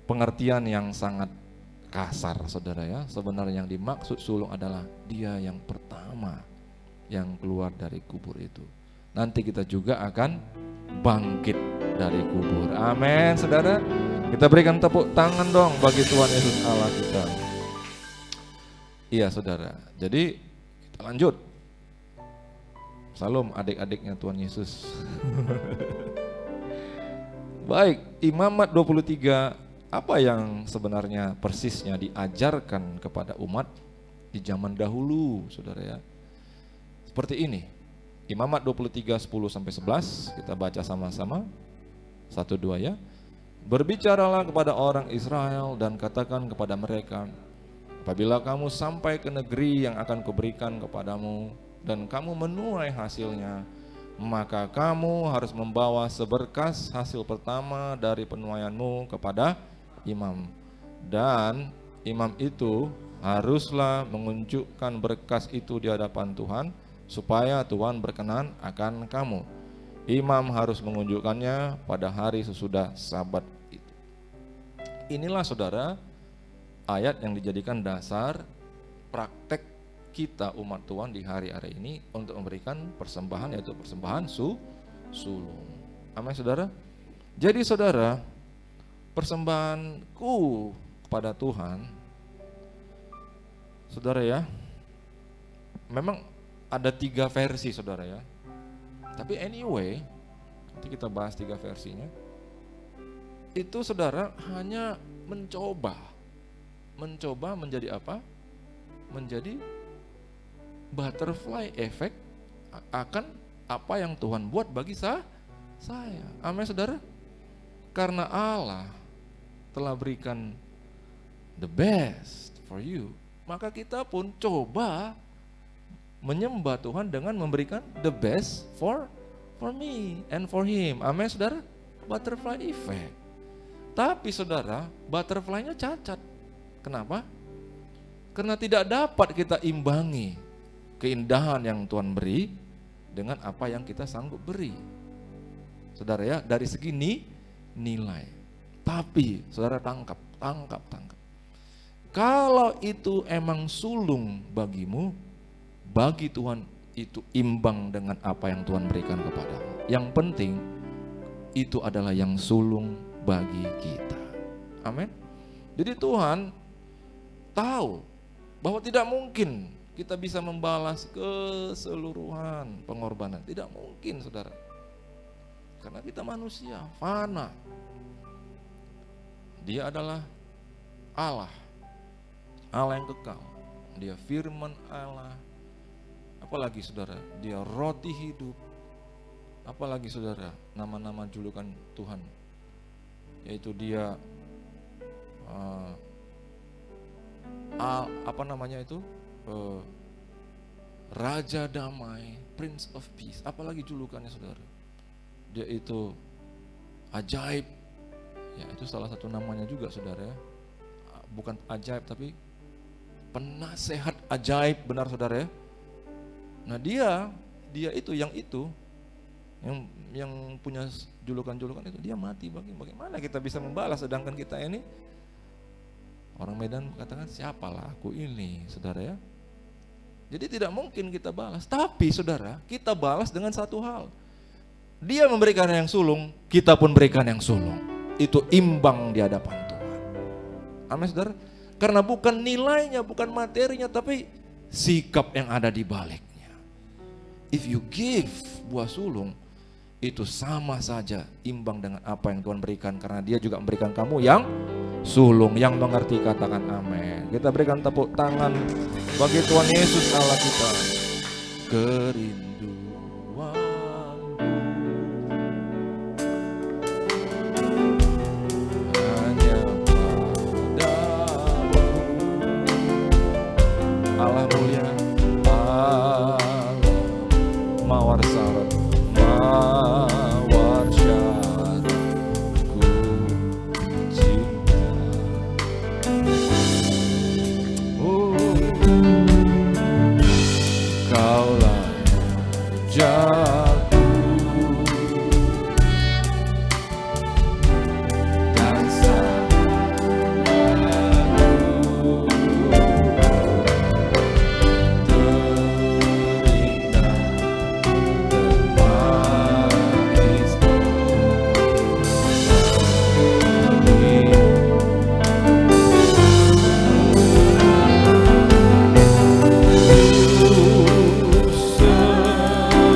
pengertian yang sangat kasar saudara ya. Sebenarnya yang dimaksud sulung adalah dia yang pertama yang keluar dari kubur itu. Nanti kita juga akan bangkit dari kubur. Amin saudara. Kita berikan tepuk tangan dong bagi Tuhan Yesus Allah kita. Iya saudara. Jadi kita lanjut. Salam adik-adiknya Tuhan Yesus. Baik, Imamat 23, apa yang sebenarnya persisnya diajarkan kepada umat di zaman dahulu, saudara ya? Seperti ini, Imamat 23, 10-11, kita baca sama-sama. 1-2 ya. Berbicaralah kepada orang Israel dan katakan kepada mereka, apabila kamu sampai ke negeri yang akan kuberikan kepadamu dan kamu menuai hasilnya, maka kamu harus membawa seberkas hasil pertama dari penuaianmu kepada imam. Dan imam itu haruslah menunjukkan berkas itu di hadapan Tuhan, supaya Tuhan berkenan akan kamu. Imam harus menunjukkannya pada hari sesudah Sabat itu. Inilah saudara ayat yang dijadikan dasar praktek kita umat Tuhan di hari-hari ini untuk memberikan persembahan, yaitu persembahan sulung. Amin saudara. Jadi saudara, persembahanku kepada Tuhan, saudara ya, memang ada 3 versi saudara ya. Tapi anyway, nanti kita bahas 3 versinya. Itu saudara hanya mencoba menjadi apa? Menjadi butterfly effect akan apa yang Tuhan buat bagi saya. Amin saudara. Karena Allah telah berikan the best for you, maka kita pun coba menyembah Tuhan dengan memberikan the best for me and for him. Amin saudara. Butterfly effect. Tapi saudara, butterfly-nya cacat. Kenapa? Karena tidak dapat kita imbangi keindahan yang Tuhan beri dengan apa yang kita sanggup beri. Saudara ya, dari segi nilai. Tapi saudara tangkap. Kalau itu emang sulung bagimu, bagi Tuhan itu imbang dengan apa yang Tuhan berikan kepadamu. Yang penting itu adalah yang sulung bagi kita. Amin. Jadi Tuhan tahu bahwa tidak mungkin kita bisa membalas keseluruhan pengorbanan. Tidak mungkin saudara. Karena kita manusia, fana. Dia adalah Allah yang kekal. Dia firman Allah. Apalagi saudara, dia roti hidup. Apalagi saudara, nama-nama julukan Tuhan, yaitu dia Raja Damai, Prince of Peace. Apalagi julukannya saudara, dia itu ajaib. Ya, itu salah satu namanya juga saudara ya. Bukan ajaib tapi penasehat ajaib, benar saudara ya. Nah dia itu yang punya julukan-julukan itu, dia mati bagaimana kita bisa membalas, sedangkan kita ini orang Medan katakan siapalah aku ini saudara ya. Jadi tidak mungkin kita balas, tapi saudara kita balas dengan satu hal, dia memberikan yang sulung, kita pun berikan yang sulung. Itu imbang di hadapan Tuhan. Amin saudara. Karena bukan nilainya, bukan materinya, tapi sikap yang ada di baliknya. If you give buah sulung, itu sama saja imbang dengan apa yang Tuhan berikan, karena dia juga memberikan kamu yang sulung. Yang mengerti katakan amin. Kita berikan tepuk tangan bagi Tuhan Yesus Allah kita. Kerinduanku hanya padamu, Allah mulia, Allah mawar syarat, ku cinta. Kaulah rajaku dan selalu terindah termanis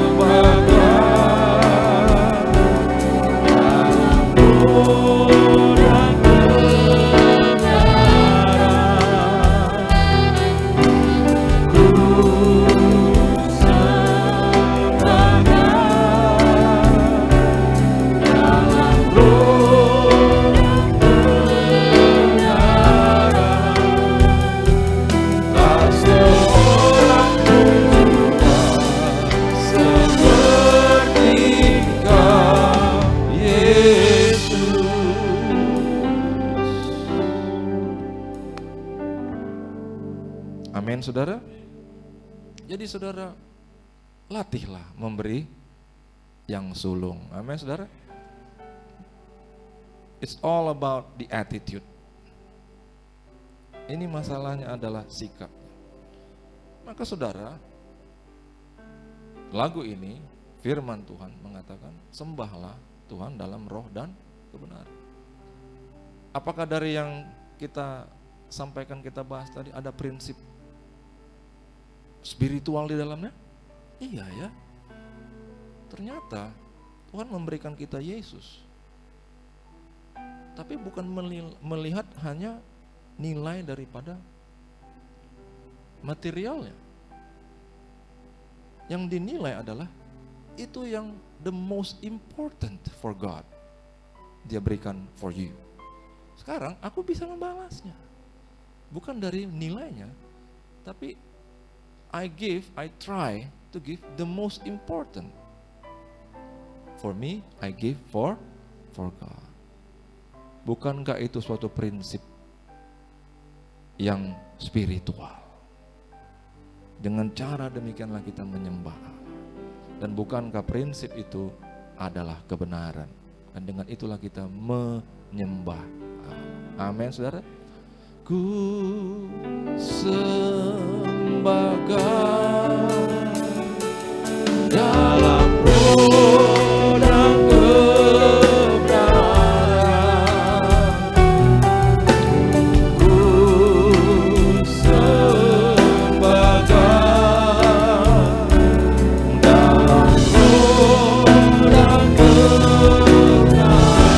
sebagai saudara. Jadi saudara, latihlah memberi yang sulung. Amin saudara. It's all about the attitude. Ini masalahnya adalah sikap. Maka saudara, lagu ini firman Tuhan mengatakan, sembahlah Tuhan dalam roh dan kebenaran. Apakah dari yang kita sampaikan, kita bahas tadi, ada prinsip spiritual di dalamnya? Iya ya. Ternyata Tuhan memberikan kita Yesus, tapi bukan melihat hanya nilai daripada materialnya. Yang dinilai adalah itu yang the most important for God, Dia berikan for you. Sekarang aku bisa membalasnya, bukan dari nilainya, tapi I try to give the most important. For me, I give for God. Bukankah itu suatu prinsip yang spiritual? Dengan cara demikianlah kita menyembah Allah. Dan bukankah prinsip itu adalah kebenaran? Dan dengan itulah kita menyembah Allah. Amin saudara. Ku sembah God dalam roh dan kebenaran. Ku sembah God dalam roh dan kebenaran. Seorang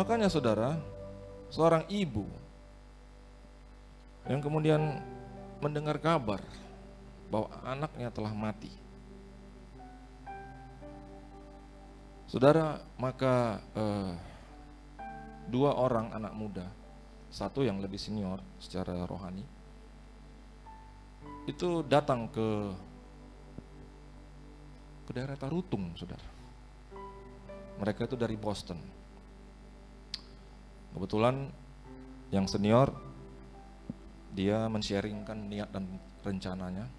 Makanya saudara, seorang ibu yang kemudian mendengar kabar bahwa anaknya telah mati, saudara, maka dua orang anak muda, satu yang lebih senior secara rohani, itu datang ke daerah Tarutung, saudara. Mereka itu dari Boston. Kebetulan yang senior dia men-sharingkan niat dan rencananya,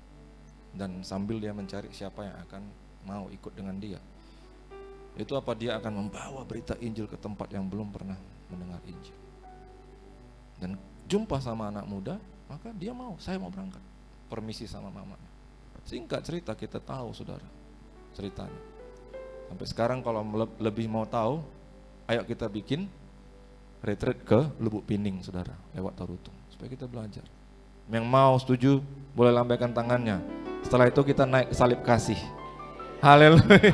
dan sambil dia mencari siapa yang akan mau ikut dengan dia. Itu apa, dia akan membawa berita Injil ke tempat yang belum pernah mendengar Injil. Dan jumpa sama anak muda, maka dia mau, saya mau berangkat. Permisi sama mamanya. Singkat cerita kita tahu saudara ceritanya. Sampai sekarang kalau lebih mau tahu, ayo kita bikin retreat ke Lubuk Pining saudara, lewat Tarutung, supaya kita belajar. Yang mau setuju boleh lambaikan tangannya. Setelah itu kita naik salib kasih. Haleluya.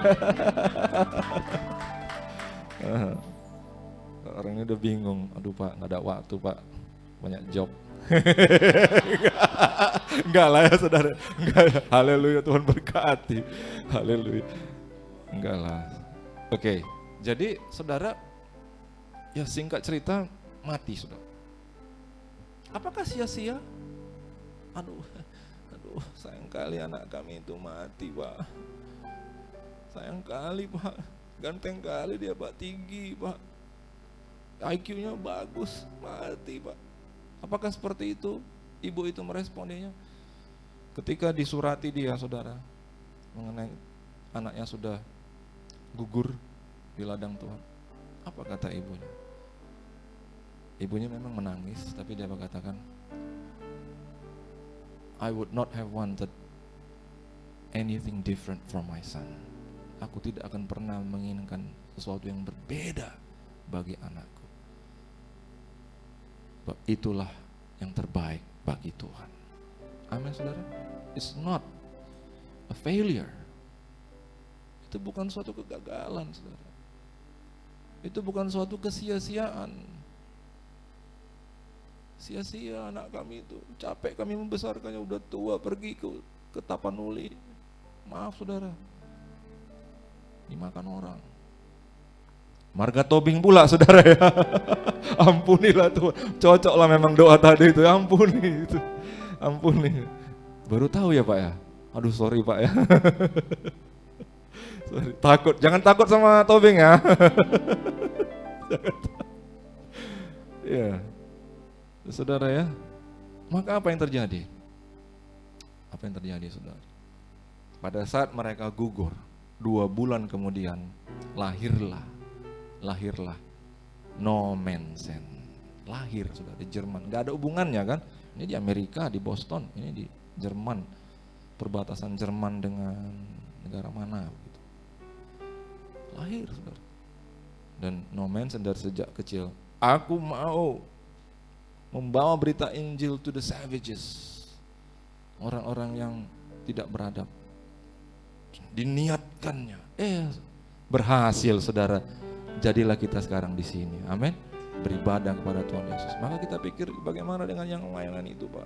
Orang ini udah bingung, aduh Pak, nggak ada waktu Pak, banyak job. Enggak lah ya saudara, enggak ya. Haleluya, Tuhan berkati. Haleluya. Enggak lah. Oke, jadi saudara, ya singkat cerita mati saudara. Apakah sia-sia? Aduh, sayang kali anak kami itu mati Pak. Sayang kali Pak, ganteng kali dia Pak, tinggi Pak, IQ-nya bagus, mati Pak. Apakah seperti itu ibu itu meresponinya? Ketika disurati dia saudara mengenai anaknya sudah gugur di ladang Tuhan, apa kata ibunya? Ibunya memang menangis, tapi dia berkatakan, I would not have wanted anything different from my son. Aku tidak akan pernah menginginkan sesuatu yang berbeda bagi anakku. Itulah yang terbaik bagi Tuhan. Amin, saudara. It's not a failure. Itu bukan suatu kegagalan, saudara. Itu bukan suatu kesia-siaan. Sia-sia anak kami itu, capek kami membesarkannya, udah tua pergi ke Tapanuli. Maaf saudara, dimakan orang. Marga Tobing pula saudara ya. Ampunilah Tuhan, cocoklah memang doa tadi itu, ampuni itu. Ampuni. Baru tahu ya Pak ya. Aduh sorry Pak ya. Sorry. Takut, jangan takut sama Tobing ya. Ya. Saudara ya. Maka apa yang terjadi? Apa yang terjadi saudara? Pada saat mereka gugur, 2 bulan kemudian lahirlah No Man's Land. Lahir saudara di Jerman. Gak ada hubungannya kan? Ini di Amerika, di Boston, ini di Jerman. Perbatasan Jerman dengan negara mana gitu. Lahir saudara. Dan No Man's Land dari sejak kecil, aku mau membawa berita Injil to the savages, orang-orang yang tidak beradab. Diniatkannya, berhasil saudara. Jadilah kita sekarang di sini, amin. Beribadah kepada Tuhan Yesus. Maka kita pikir bagaimana dengan yang lain itu Pak.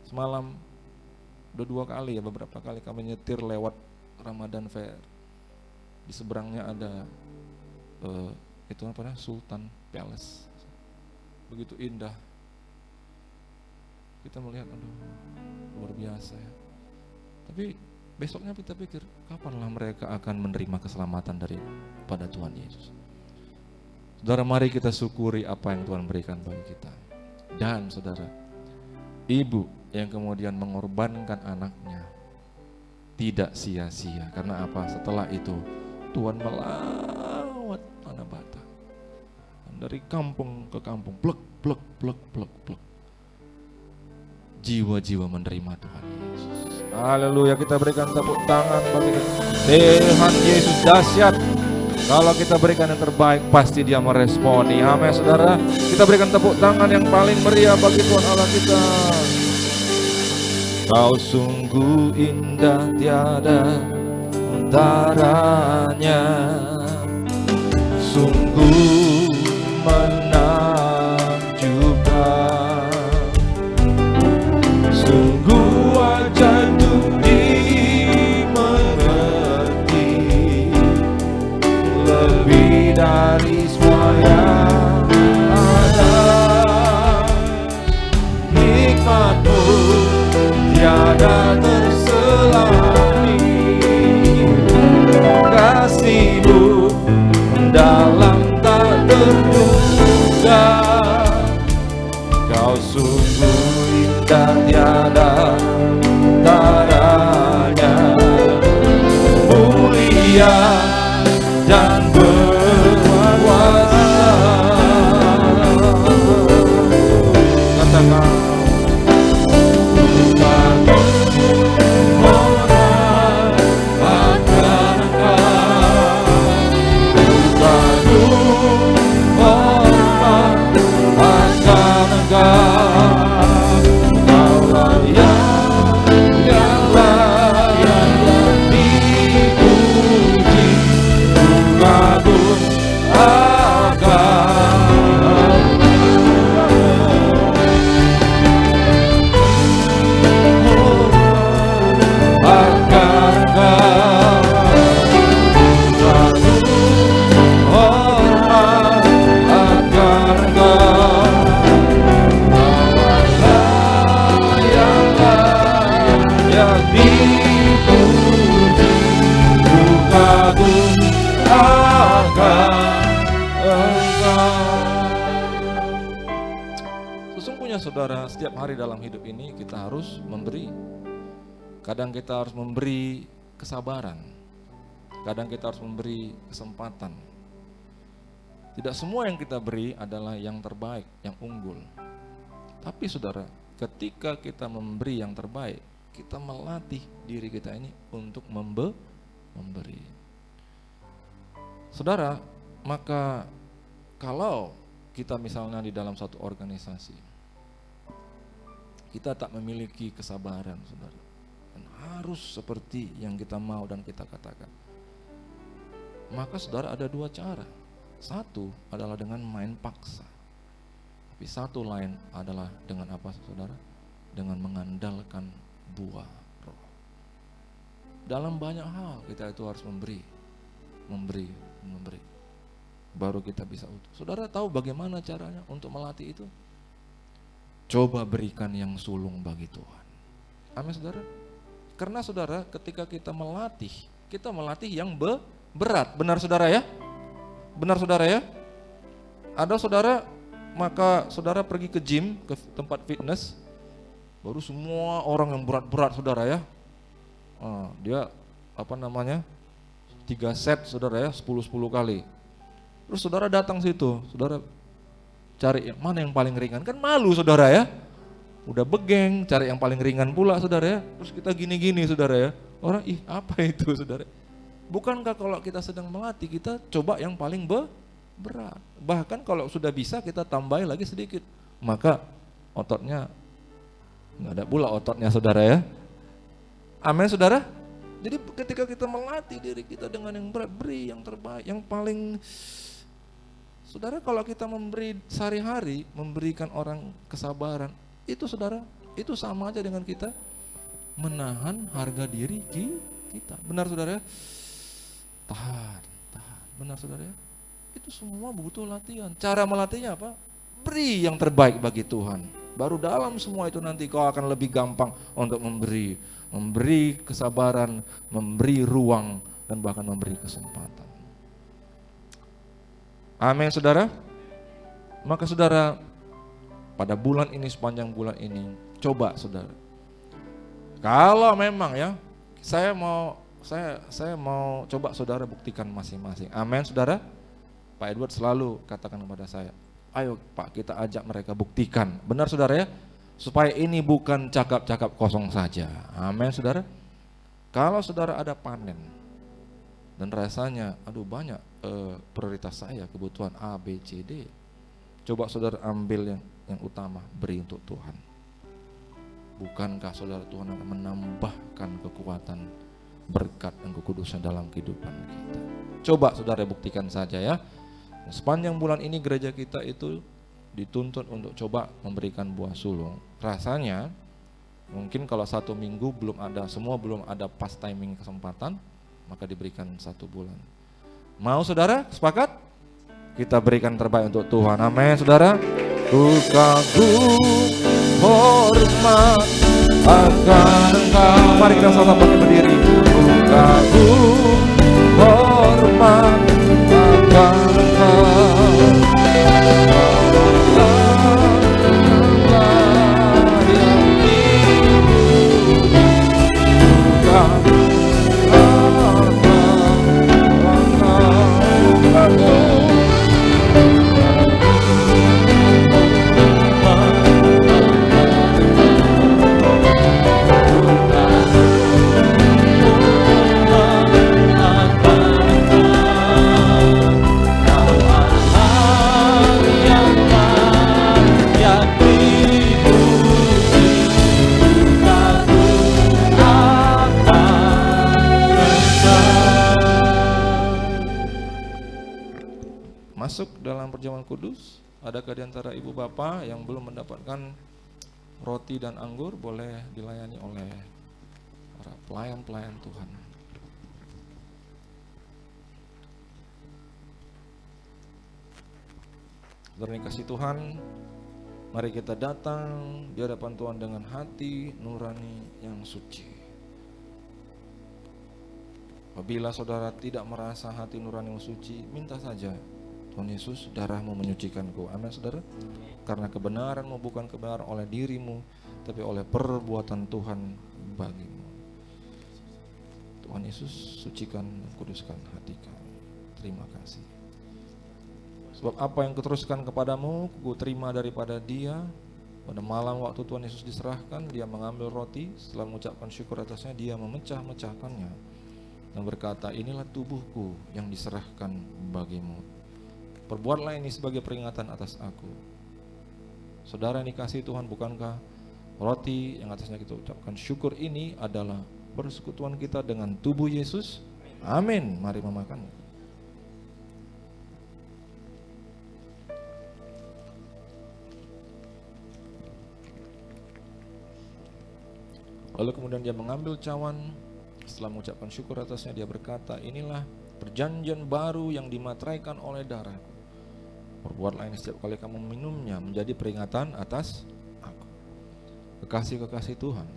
Semalam udah 2 kali ya, beberapa kali kami nyetir lewat Ramadan Fair. Di seberangnya ada itu apa namanya, Sultan Palace. Begitu indah. Kita melihat, aduh, luar biasa ya. Tapi besoknya kita pikir, kapanlah mereka akan menerima keselamatan daripada Tuhan Yesus. Saudara, mari kita syukuri apa yang Tuhan berikan bagi kita. Dan saudara, ibu yang kemudian mengorbankan anaknya tidak sia-sia. Karena apa? Setelah itu Tuhan melawat tanah Batak. Dari kampung ke kampung, plek. Jiwa-jiwa menerima Tuhan Yesus. Haleluya, kita berikan tepuk tangan bagi Tuhan Yesus dahsyat. Kalau kita berikan yang terbaik, pasti Dia meresponi. Amin saudara. Kita berikan tepuk tangan yang paling meriah bagi Tuhan Allah kita. Kau sungguh indah, tiada antaranya. Sungguh menakjubkan, sungguh wajar untuk dimengerti, lebih dari semua yang ada. Hikmat-Mu tiada terselami, kasih-Mu dalam tak terduga. Kau sungguh indah, tiada taranya, mulia dan berkuasa. Katakan saudara, setiap hari dalam hidup ini kita harus memberi. Kadang kita harus memberi kesabaran, kadang kita harus memberi kesempatan. Tidak semua yang kita beri adalah yang terbaik, yang unggul. Tapi saudara, ketika kita memberi yang terbaik, kita melatih diri kita ini untuk memberi. Saudara, maka kalau kita misalnya di dalam satu organisasi, kita tak memiliki kesabaran, saudara, dan harus seperti yang kita mau dan kita katakan, maka saudara ada dua cara. Satu adalah dengan main paksa, tapi satu lain adalah dengan apa, saudara? Dengan mengandalkan buah roh. Dalam banyak hal kita itu harus memberi. Baru kita bisa utuh. Saudara tahu bagaimana caranya untuk melatih itu? Coba berikan yang sulung bagi Tuhan. Amin, saudara. Karena saudara, ketika kita melatih yang berat. Benar saudara ya? Benar saudara ya? Ada saudara, maka saudara pergi ke gym, ke tempat fitness, baru semua orang yang berat-berat saudara ya. Dia 3 set saudara ya, 10 kali. Terus saudara datang situ, saudara cari yang mana yang paling ringan, kan malu saudara ya. Udah begeng, cari yang paling ringan pula saudara ya. Terus kita gini-gini saudara ya. Orang apa itu saudara? Bukankah kalau kita sedang melatih, kita coba yang paling berat. Bahkan kalau sudah bisa kita tambahin lagi sedikit. Maka ototnya nggak ada pula ototnya saudara ya. Amin saudara. Jadi ketika kita melatih diri kita dengan yang berat, beri yang terbaik, yang paling. Saudara, kalau kita memberi sehari-hari, memberikan orang kesabaran, itu saudara, itu sama aja dengan kita menahan harga diri kita. Benar saudara? Tahan. Benar saudara? Itu semua butuh latihan. Cara melatihnya apa? Beri yang terbaik bagi Tuhan. Baru dalam semua itu nanti kau akan lebih gampang untuk memberi kesabaran, memberi ruang, dan bahkan memberi kesempatan. Amin saudara. Maka saudara, pada bulan ini, sepanjang bulan ini, coba saudara, kalau memang ya, saya mau coba saudara buktikan masing-masing. Amin saudara. Pak Edward selalu katakan kepada saya, ayo Pak, kita ajak mereka buktikan. Benar saudara ya, supaya ini bukan cakap-cakap kosong saja. Amin saudara. Kalau saudara ada panen dan rasanya banyak prioritas saya, kebutuhan A, B, C, D, coba saudara ambil yang utama, beri untuk Tuhan. Bukankah saudara, Tuhan akan menambahkan kekuatan, berkat dan kekudusan dalam kehidupan kita. Coba saudara buktikan saja ya. Sepanjang bulan ini gereja kita itu dituntut untuk coba memberikan buah sulung. Rasanya mungkin kalau 1 minggu semua belum ada pas timing kesempatan, maka diberikan 1 bulan. Mau saudara? Sepakat? Kita berikan terbaik untuk Tuhan. Amin saudara. Ku kagum hormat akan Engkau. Mari kita sama-sama berdiri. Ku kagum hormat akan Engkau. Masuk dalam perjamuan kudus. Adakah di antara ibu bapak yang belum mendapatkan roti dan anggur? Boleh dilayani oleh para pelayan-pelayan Tuhan. Saudara yang kasih Tuhan, mari kita datang di hadapan Tuhan dengan hati nurani yang suci. Apabila saudara tidak merasa hati nurani yang suci, minta saja, Tuhan Yesus, darahmu menyucikanku. Amin saudara. Karena kebenaranmu bukan kebenaran oleh dirimu, tapi oleh perbuatan Tuhan bagimu. Tuhan Yesus, sucikan dan kuduskan hati kami. Terima kasih. Sebab apa yang kuteruskan kepadamu, ku terima daripada Dia, Pada malam waktu Tuhan Yesus diserahkan, dia mengambil roti, setelah mengucapkan syukur atasnya, dia memecah-mecahkannya dan berkata, inilah tubuhku yang diserahkan bagimu. Perbuatlah ini sebagai peringatan atas aku. Saudara yang dikasihi Tuhan, bukankah roti yang atasnya kita ucapkan syukur ini adalah persekutuan kita dengan tubuh Yesus? Amin. Mari memakan. Lalu kemudian dia mengambil cawan, setelah mengucapkan syukur atasnya, dia berkata, inilah perjanjian baru yang dimateraikan oleh darahku. Perbuatlah ini setiap kali kamu minumnya menjadi peringatan atas aku. Kekasih-kekasih Tuhan,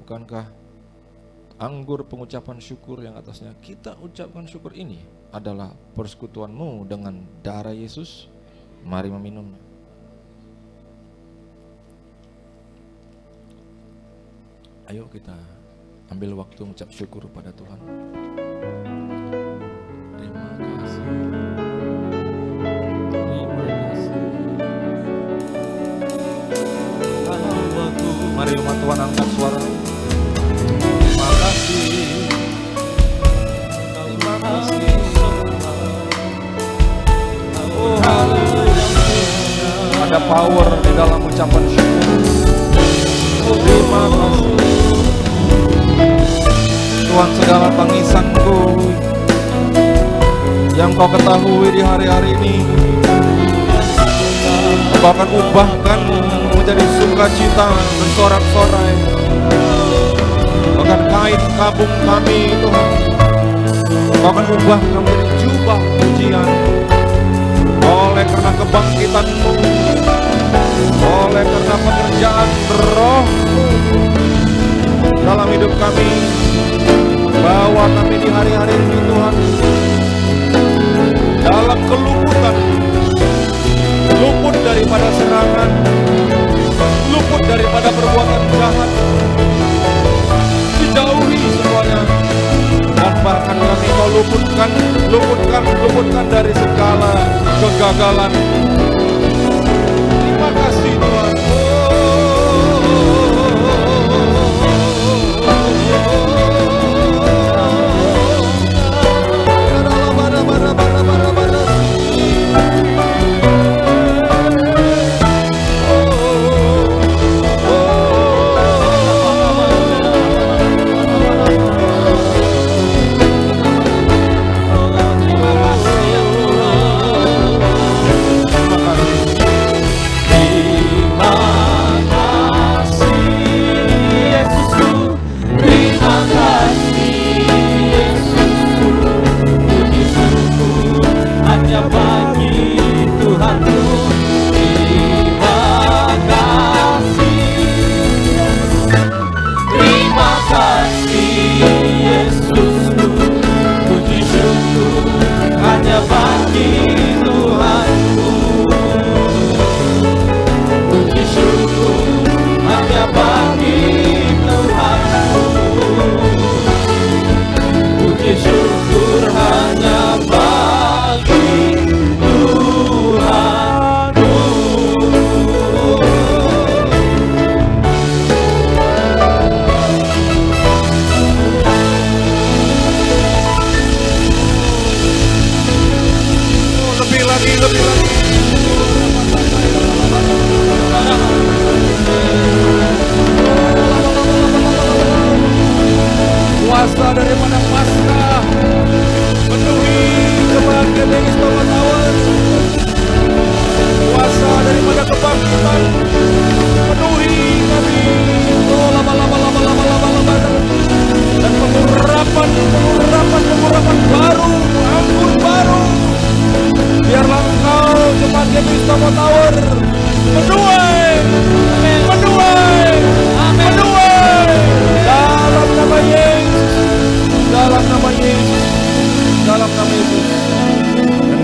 bukankah anggur pengucapan syukur yang atasnya kita ucapkan syukur ini adalah persekutuanmu dengan darah Yesus? Mari meminumnya. Ayo kita ambil waktu mengucap syukur pada Tuhan. Terima kasih. Terima kasih. Mari umat Tuhan angkat suara. Terima kasih. Terima kasih. Oh, haleluya. Ada power di dalam ucapan syukur. Terima kasih Tuhan, segala tangisanku yang kau ketahui di hari-hari ini, kau akan ubahkan menjadi sukacita bersorak-sorai. Kau akan kain kabung kami Tuhan, kau akan ubahkan menjadi jubah pujian. Oleh karena kebangkitan-Mu, oleh karena pekerjaan Roh-Mu dalam hidup kami, bawa kami di hari-hari ini Tuhan dalam keluputan, luput daripada serangan, luput daripada perbuatan jahat, dijauhi semuanya. Dan bahkan kami kau luputkan dari segala kegagalan. Terima kasih Tuhan.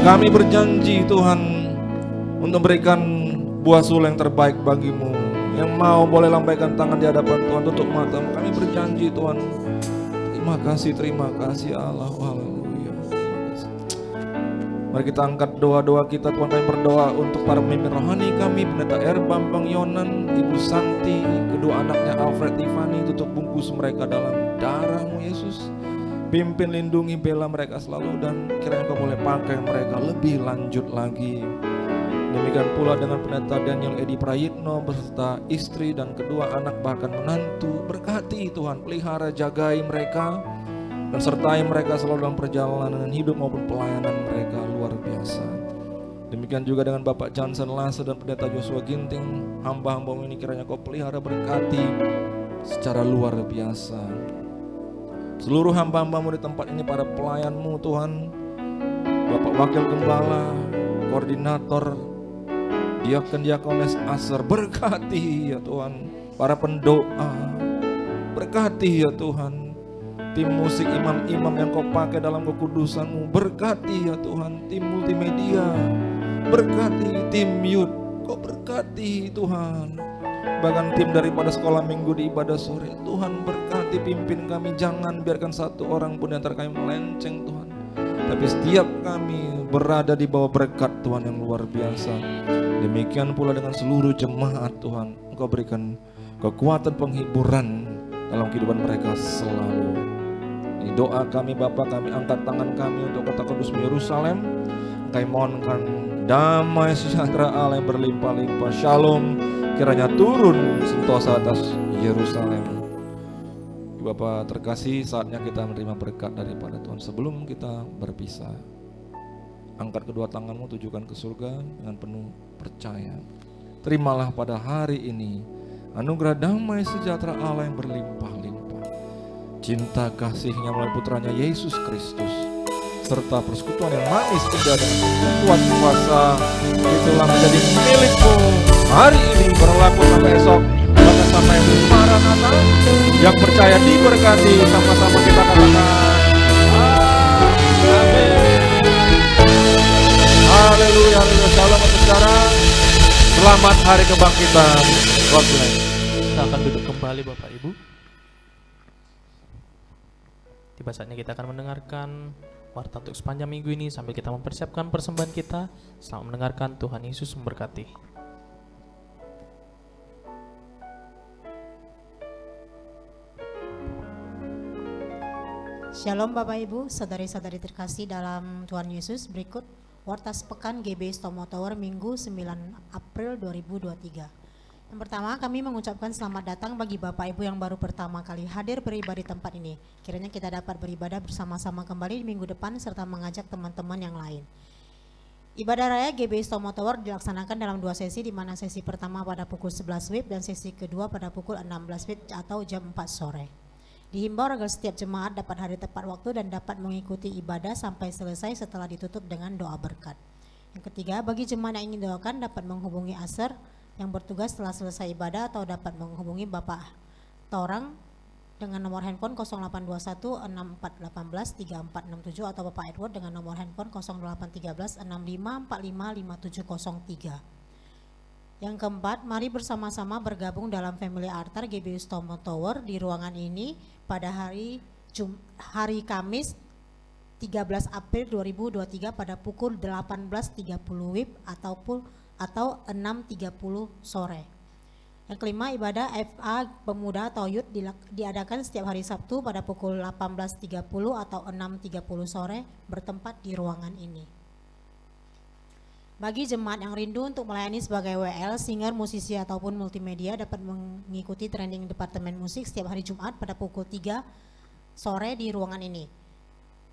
Kami berjanji Tuhan untuk memberikan buah sul yang terbaik bagimu. Yang mau boleh lambaikan tangan di hadapan Tuhan, tutup matamu. Kami berjanji Tuhan. Terima kasih Allah. Haleluya. Terima kasih. Mari kita angkat doa-doa kita Tuhan. Kami berdoa untuk para pemimpin rohani kami, Pendeta Erbam, Bang Yonan, Ibu Santi, kedua anaknya Alfred Tiffany. Tutup bungkus mereka dalam darah-Mu Yesus. Pimpin, lindungi, bela mereka selalu, dan kiranya Kau boleh pakai mereka lebih lanjut lagi. Demikian pula dengan Pendeta Daniel Edi Prayitno beserta istri dan kedua anak bahkan menantu. Berkati Tuhan, pelihara, jagai mereka, dan sertai mereka selalu dalam perjalanan hidup maupun pelayanan mereka luar biasa. Demikian juga dengan Bapak Johnson Lase dan Pendeta Joshua Ginting, hamba-hamba-Mu ini kiranya Kau pelihara, berkati secara luar biasa. Seluruh hamba-hamba-Mu di tempat ini, para pelayan-Mu Tuhan, Bapak Wakil Gembala, Koordinator, Diakon-diakones Aser, berkati ya Tuhan. Para pendoa, berkati ya Tuhan. Tim musik, imam-imam yang Kau pakai dalam kekudusan-Mu, berkati ya Tuhan. Tim multimedia, berkati. Tim youth, Kau berkati Tuhan. Bahkan tim daripada sekolah minggu di ibadah sore, Tuhan berkati, pimpin kami. Jangan biarkan satu orang pun di antara kami melenceng Tuhan, tapi setiap kami berada di bawah berkat Tuhan yang luar biasa. Demikian pula dengan seluruh jemaat Tuhan, Engkau berikan kekuatan penghiburan dalam kehidupan mereka selalu. Ini doa kami Bapa, kami angkat tangan kami untuk kota kudus Yerusalem. Kami mohonkan damai sejahtera Allah yang berlimpah-limpah, Shalom, kiranya turun sentosa atas Yerusalem. Bapa terkasih, saatnya kita menerima berkat daripada Tuhan. Sebelum kita berpisah, angkat kedua tanganmu, tujukan ke surga dengan penuh percaya. Terimalah pada hari ini anugerah damai sejahtera Allah yang berlimpah-limpah, cinta kasih-Nya melalui putranya Yesus Kristus, serta persekutuan yang manis indah dan kuat kuasa itulah menjadi milikmu hari ini, berlaku sampai esok, bahkan sampai Maranatha. Yang percaya diberkati, sama-sama kita katakan amin. Haleluya, haleluya. Shalom untuk saudara. Selamat hari kebangkitan. God bless. Kita akan duduk kembali Bapak Ibu. Tiba saatnya kita akan mendengarkan warta untuk sepanjang minggu ini sambil kita mempersiapkan persembahan kita. Selamat mendengarkan, Tuhan Yesus memberkati. Shalom Bapak Ibu, saudari-saudari terkasih dalam Tuhan Yesus. Berikut warta sepekan GBI Stomo Tower Minggu 9 April 2023. Yang pertama, kami mengucapkan selamat datang bagi Bapak Ibu yang baru pertama kali hadir beribadah di tempat ini. Kiranya kita dapat beribadah bersama-sama kembali di minggu depan serta mengajak teman-teman yang lain. Ibadah raya GBI Stomo Tower dilaksanakan dalam 2 sesi, di mana sesi pertama pada pukul 11 WIB dan sesi kedua pada pukul 16 WIB atau jam 4 sore. Dihimbau agar setiap jemaat dapat hadir tepat waktu dan dapat mengikuti ibadah sampai selesai setelah ditutup dengan doa berkat. Yang ketiga, bagi jemaat yang ingin doakan dapat menghubungi Aser yang bertugas setelah selesai ibadah, atau dapat menghubungi Bapak Torang dengan nomor handphone 0821 6418 3467 atau Bapak Edward dengan nomor handphone 0813 65 45 5703. Yang keempat, mari bersama-sama bergabung dalam Family Altar GBI Stomo Tower di ruangan ini pada hari Kamis 13 April 2023 pada pukul 18.30 WIB atau 6.30 sore. Yang kelima, ibadah FA Pemuda atau Youth diadakan setiap hari Sabtu pada pukul 18.30 atau 6.30 sore bertempat di ruangan ini. Bagi jemaat yang rindu untuk melayani sebagai WL, singer, musisi ataupun multimedia dapat mengikuti training departemen musik setiap hari Jumat pada pukul 3 sore di ruangan ini.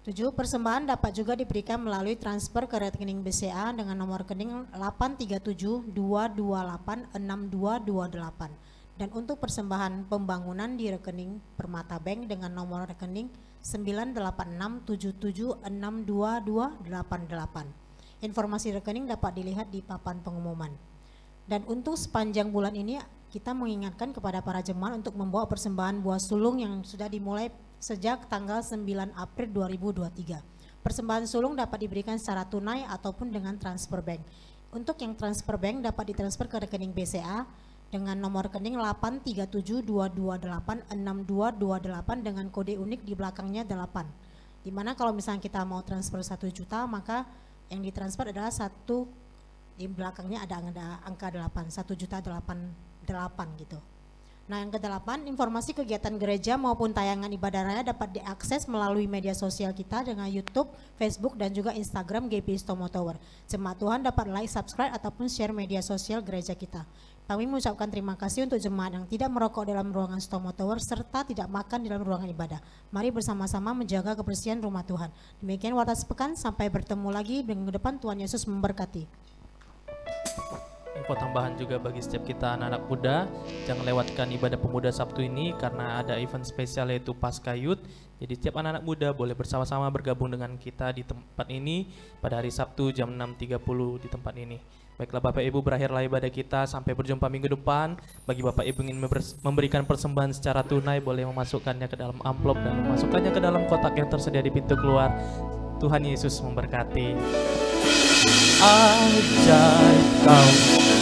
7. Persembahan dapat juga diberikan melalui transfer ke rekening BCA dengan nomor rekening 837-228-6228 dan untuk persembahan pembangunan di rekening Permata Bank dengan nomor rekening 98677622288. Informasi rekening dapat dilihat di papan pengumuman. Dan untuk sepanjang bulan ini kita mengingatkan kepada para jemaat untuk membawa persembahan buah sulung yang sudah dimulai sejak tanggal 9 April 2023. Persembahan sulung dapat diberikan secara tunai ataupun dengan transfer bank. Untuk yang transfer bank dapat ditransfer ke rekening BCA dengan nomor rekening 837-228-6228 dengan kode unik di belakangnya 8. Dimana kalau misalnya kita mau transfer 1 juta maka yang ditransfer adalah di belakangnya ada angka 8, 1.088 gitu. Nah, yang ke-8, informasi kegiatan gereja maupun tayangan ibadah raya dapat diakses melalui media sosial kita dengan YouTube, Facebook, dan juga Instagram GBI Tomo Tower. Jemaat Tuhan dapat like, subscribe, ataupun share media sosial gereja kita. Kami mengucapkan terima kasih untuk jemaat yang tidak merokok dalam ruangan Tomo Tower serta tidak makan di dalam ruangan ibadah. Mari bersama-sama menjaga kebersihan rumah Tuhan. Demikian Warta Sepekan, sampai bertemu lagi minggu depan. Tuhan Yesus memberkati. Info tambahan juga bagi setiap kita anak-anak muda, jangan lewatkan ibadah pemuda Sabtu ini karena ada event spesial yaitu Pasca Youth. Jadi setiap anak-anak muda boleh bersama-sama bergabung dengan kita di tempat ini pada hari Sabtu jam 6.30 di tempat ini. Baiklah Bapak Ibu, berakhirlah ibadah kita, sampai berjumpa minggu depan. Bagi Bapak Ibu ingin memberikan persembahan secara tunai, boleh memasukkannya ke dalam amplop dan memasukkannya ke dalam kotak yang tersedia di pintu keluar. Tuhan Yesus memberkati. Ajaib Kau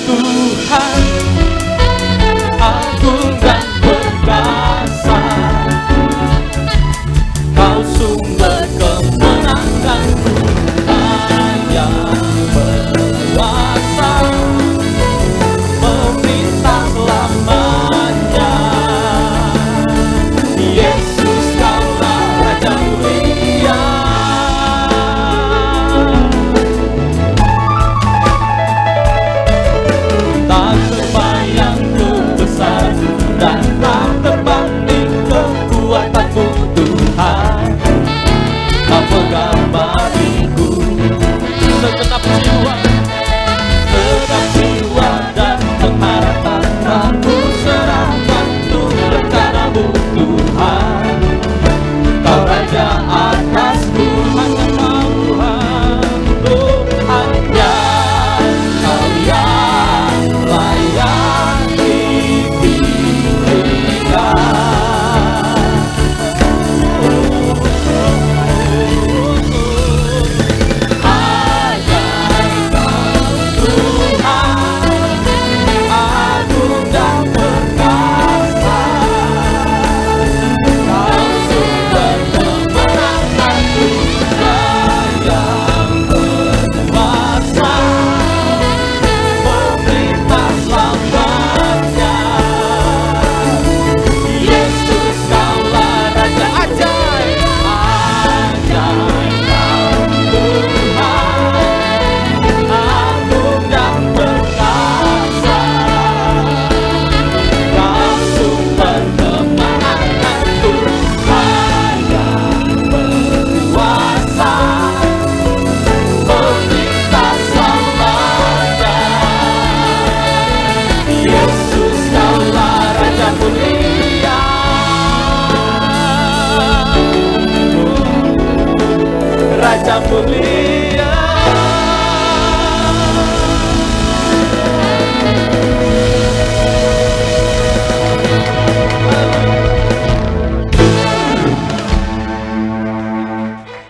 Tuhan, agung dan perkasa, Kau sumber kemenangan, Tuhan yang berkuasa, pemerintah selamanya. Yesus Kaulah Raja mulia. Dan tak terbanding kekuatanmu Tuhan, Kau pegang bagiku segenap jiwa dan pengharapan aku serahkan untuk rencanamu Tuhan. Kau Raja atasku, hanya Kau Tuhan, hanya Kau yang layak Raja mulia.